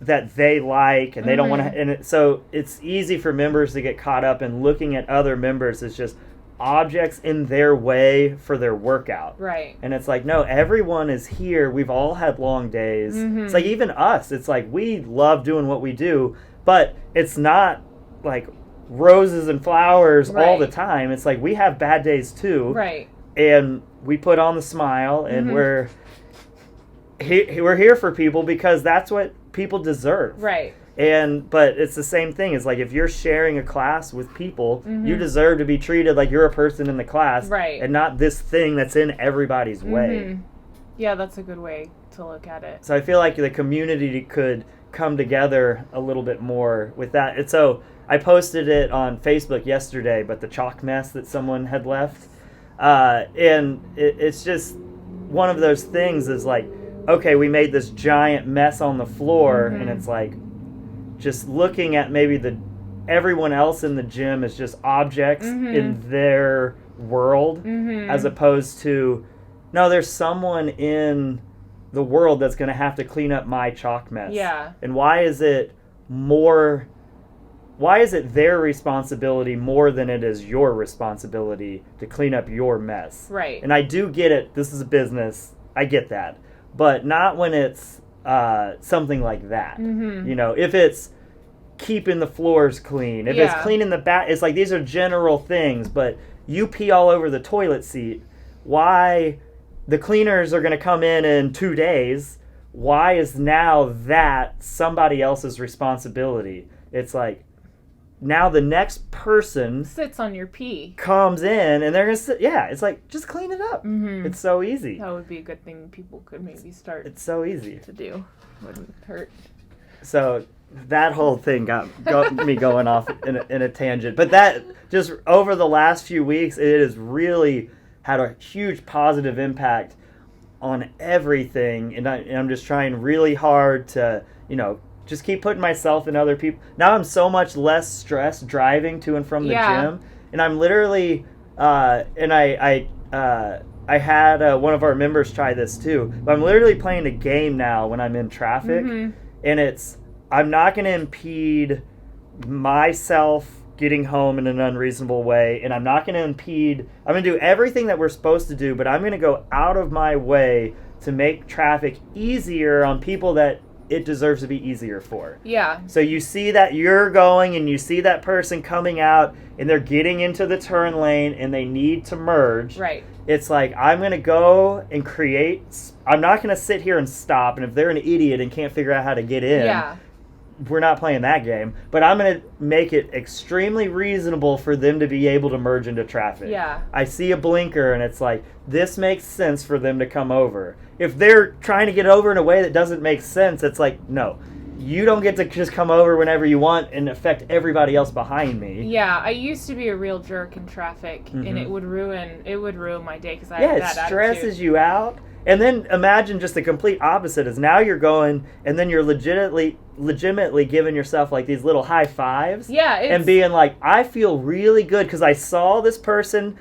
Speaker 1: that they like and they don't want to, and so it's easy for members to get caught up in looking at other members as just objects in their way for their workout.
Speaker 2: Right.
Speaker 1: And it's like, no, everyone is here. We've all had long days. It's like, even us, it's like, we love doing what we do, but it's not like roses and flowers all the time. It's like, we have bad days too.
Speaker 2: Right.
Speaker 1: And we put on the smile, and we're here for people, because that's what people deserve.
Speaker 2: Right.
Speaker 1: But it's the same thing. It's like, if you're sharing a class with people, you deserve to be treated like you're a person in the class,
Speaker 2: right,
Speaker 1: and not this thing that's in everybody's way.
Speaker 2: Yeah, that's a good way to look at it.
Speaker 1: So I feel like the community could come together a little bit more with that. And so I posted it on Facebook yesterday, but the chalk mess that someone had left, and it's just one of those things. Is like, okay, we made this giant mess on the floor, and it's like, just looking at maybe everyone else in the gym is just objects in their world, as opposed to, no, there's someone in the world that's going to have to clean up my chalk mess.
Speaker 2: Yeah.
Speaker 1: And why is it their responsibility more than it is your responsibility to clean up your mess?
Speaker 2: Right.
Speaker 1: And I do get it. This is a business. I get that. But not when it's something like that. If it's keeping the floors clean, if it's cleaning the bath, it's like, these are general things. But you pee all over the toilet seat, why? The cleaners are going to come in 2 days. Why is now that somebody else's responsibility? It's like, now the next person
Speaker 2: sits on your pee,
Speaker 1: comes in, and they're going to sit. Yeah, it's like, just clean it up. It's so easy.
Speaker 2: That would be a good thing people could maybe start.
Speaker 1: It's so easy
Speaker 2: to do. Wouldn't hurt.
Speaker 1: So that whole thing got me going off in a tangent. But that, just over the last few weeks, it has really had a huge positive impact on everything. And I'm just trying really hard to, just keep putting myself in other people. Now I'm so much less stressed driving to and from the gym. And I'm literally, and I had one of our members try this too, but I'm literally playing a game now when I'm in traffic. And I'm not going to impede myself getting home in an unreasonable way, and I'm not going to I'm going to do everything that we're supposed to do, but I'm going to go out of my way to make traffic easier on people that it deserves to be easier for.
Speaker 2: Yeah.
Speaker 1: So you see that you're going, and you see that person coming out, and they're getting into the turn lane, and they need to merge.
Speaker 2: Right.
Speaker 1: It's like, I'm going to go and I'm not going to sit here and stop, and if they're an idiot and can't figure out how to get in, we're not playing that game. But I'm going to make it extremely reasonable for them to be able to merge into traffic.
Speaker 2: Yeah.
Speaker 1: I see a blinker, and it's like, this makes sense for them to come over. If they're trying to get over in a way that doesn't make sense, it's like, no, you don't get to just come over whenever you want and affect everybody else behind me.
Speaker 2: Yeah, I used to be a real jerk in traffic, and it would ruin my day, because I had that
Speaker 1: it stresses
Speaker 2: attitude.
Speaker 1: you out. And then imagine just the complete opposite is, now you're going, and then you're legitimately giving yourself like these little high fives.
Speaker 2: Yeah,
Speaker 1: and being like, I feel really good because I saw this person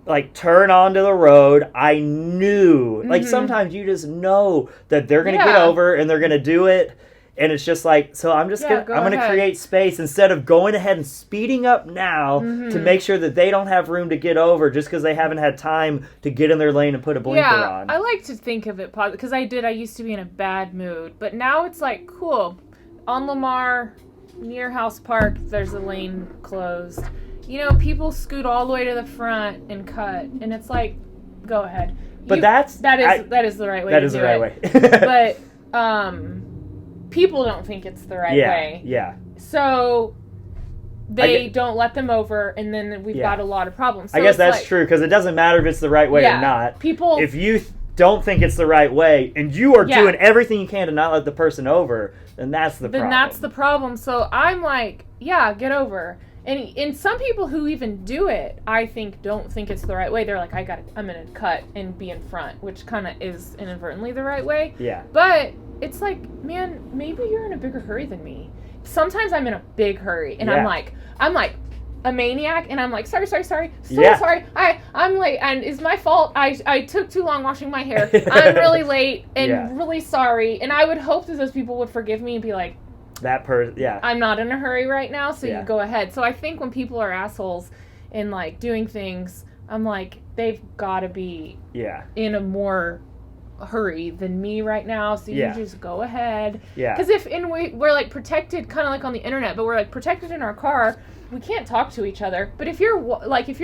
Speaker 1: like turn onto the road. I knew, like, sometimes you just know that they're gonna get over and they're gonna do it. And it's just like, so I'm gonna create space instead of going ahead and speeding up now to make sure that they don't have room to get over just because they haven't had time to get in their lane and put a blinker on.
Speaker 2: I like to think of it positive, because I used to be in a bad mood, but now it's like, cool. On Lamar, near House Park, there's a lane closed. People scoot all the way to the front and cut, and it's like, go ahead.
Speaker 1: But that is
Speaker 2: the right way.
Speaker 1: That is the right way.
Speaker 2: But people don't think it's the right way.
Speaker 1: Yeah.
Speaker 2: So they don't let them over, and then we've got a lot of problems. So
Speaker 1: I guess that's true, because it doesn't matter if it's the right way or not.
Speaker 2: People,
Speaker 1: if you don't think it's the right way, and you are doing everything you can to not let the person over, then that's the problem.
Speaker 2: So I'm like, get over. And some people who even do it, I think, don't think it's the right way. They're like, I'm gonna cut and be in front, which kind of is inadvertently the right way.
Speaker 1: Yeah.
Speaker 2: But it's like, man, maybe you're in a bigger hurry than me. Sometimes I'm in a big hurry, and I'm like a maniac, and I'm like, sorry, sorry, I'm late, and it's my fault. I took too long washing my hair. I'm really late and really sorry. And I would hope that those people would forgive me and be like, I'm not in a hurry right now, so you go ahead. So I think when people are assholes and like doing things, I'm like, they've got to be in a more hurry than me right now, so you just go ahead. Because we're like protected, kind of like on the internet, but we're like protected in our car. We can't talk to each other. But if you're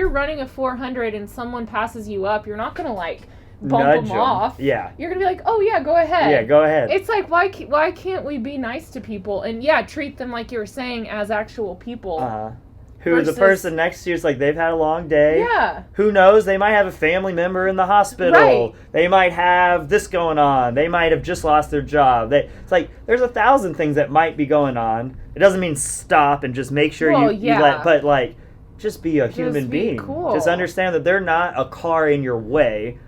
Speaker 2: running a 400 and someone passes you up, you're not gonna like bump them off. Yeah. You're gonna be like, oh yeah, go ahead.
Speaker 1: Yeah, go ahead.
Speaker 2: It's like, why can't we be nice to people and treat them like you were saying as actual people?
Speaker 1: Who the person next to you is like, they've had a long day.
Speaker 2: Yeah.
Speaker 1: Who knows? They might have a family member in the hospital.
Speaker 2: Right.
Speaker 1: They might have this going on. They might have just lost their job. It's like, there's 1,000 things that might be going on. It doesn't mean stop and just make sure you let, but like, just be a human being.
Speaker 2: Cool.
Speaker 1: Just understand that they're not a car in your way.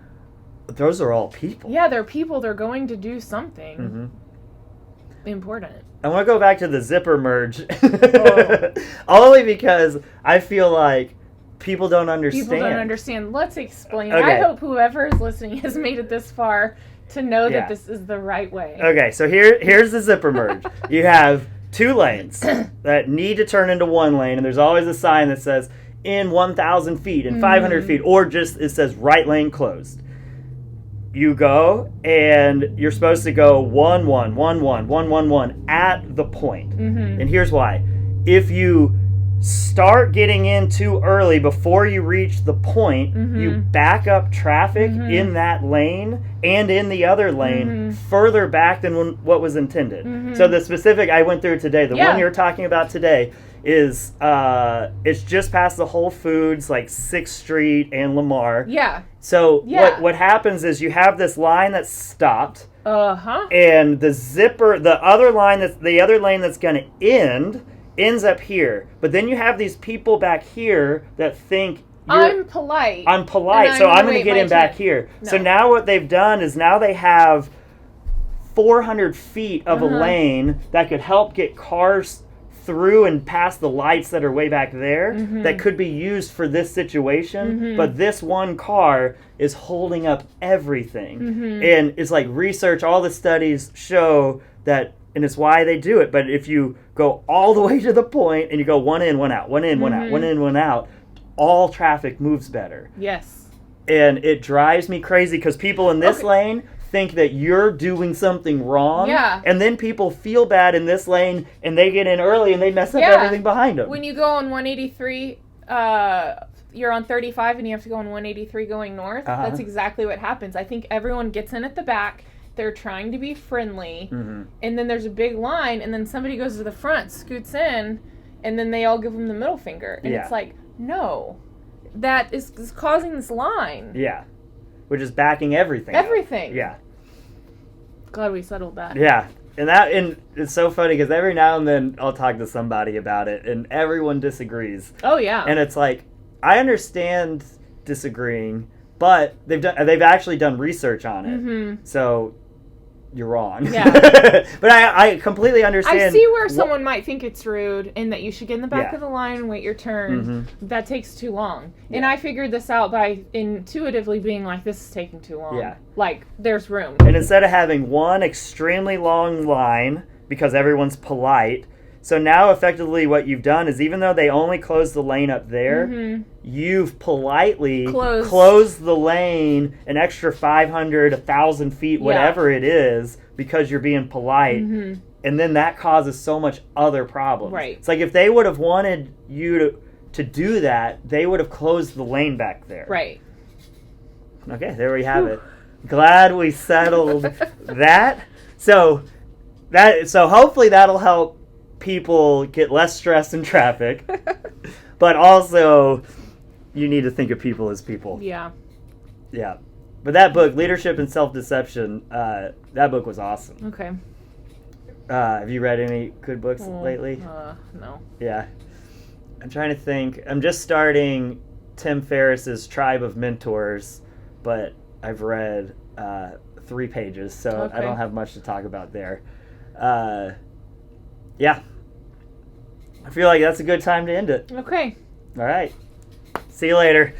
Speaker 1: But those are all people.
Speaker 2: Yeah, they're people. They're going to do something important.
Speaker 1: I want to go back to the zipper merge. Only because I feel like people don't understand.
Speaker 2: People don't understand. Let's explain.
Speaker 1: Okay.
Speaker 2: I hope whoever is listening has made it this far to know that this is the right way.
Speaker 1: Okay, so here's the zipper merge. You have 2 lanes that need to turn into 1 lane, and there's always a sign that says in 1,000 feet, in 500 feet, or just it says right lane closed. You go, and you're supposed to go 1, 1, 1, 1, 1, 1, 1 at the point. And here's why. If you start getting in too early before you reach the point, you back up traffic in that lane and in the other lane further back than what was intended. So the specific I went through today, the one you're talking about today, is it's just past the Whole Foods, like 6th Street and Lamar.
Speaker 2: Yeah.
Speaker 1: So what happens is you have this line that's stopped. And the other lane that's going to ends up here. But then you have these people back here that think
Speaker 2: I'm polite,
Speaker 1: so I'm going to get in back here. No. So now what they've done is now they have 400 feet of a lane that could help get cars through and past the lights that are way back there that could be used for this situation, but this one car is holding up everything. And it's like research, all the studies show that, and it's why they do it. But if you go all the way to the point and you go 1 in, 1 out, 1 in, 1 out, 1 in, 1 out, all traffic moves better.
Speaker 2: Yes.
Speaker 1: And it drives me crazy because people in this lane think that you're doing something wrong. Yeah. And then people feel bad in this lane and they get in early and they mess up everything behind them.
Speaker 2: When you go on 183, you're on 35 and you have to go on 183 going north. That's exactly what happens. I think everyone gets in at the back. They're trying to be friendly. And then there's a big line and then somebody goes to the front, scoots in, and then they all give them the middle finger. And it's like, no, that is causing this line.
Speaker 1: Yeah. Which is backing everything.
Speaker 2: Everything.
Speaker 1: Up. Yeah.
Speaker 2: Glad we settled that.
Speaker 1: Yeah. And it's so funny because every now and then I'll talk to somebody about it and everyone disagrees.
Speaker 2: Oh, yeah.
Speaker 1: And it's like, I understand disagreeing, but they've actually done research on it. So you're wrong. Yeah. But I completely understand.
Speaker 2: I see where someone might think it's rude and that you should get in the back of the line and wait your turn. That takes too long. Yeah. And I figured this out by intuitively being like, this is taking too long. Yeah. Like, there's room.
Speaker 1: And instead of having one extremely long line, because everyone's polite, so now effectively what you've done is even though they only closed the lane up there, you've politely closed the lane an extra 500, 1,000 feet, whatever it is, because you're being polite. And then that causes so much other problems.
Speaker 2: Right.
Speaker 1: It's like if they would have wanted you to do that, they would have closed the lane back there.
Speaker 2: Right.
Speaker 1: Okay, there we have it. Glad we settled that. So hopefully that'll help people get less stress in traffic, but also you need to think of people as people.
Speaker 2: Yeah.
Speaker 1: But that book, Leadership and Self-Deception, that book was awesome.
Speaker 2: Okay.
Speaker 1: Have you read any good books lately?
Speaker 2: No.
Speaker 1: Yeah. I'm trying to think. I'm just starting Tim Ferriss's Tribe of Mentors, but I've read 3 pages, so
Speaker 2: Okay.
Speaker 1: I don't have much to talk about there. Yeah. I feel like that's a good time to end it.
Speaker 2: Okay.
Speaker 1: All right. See you later.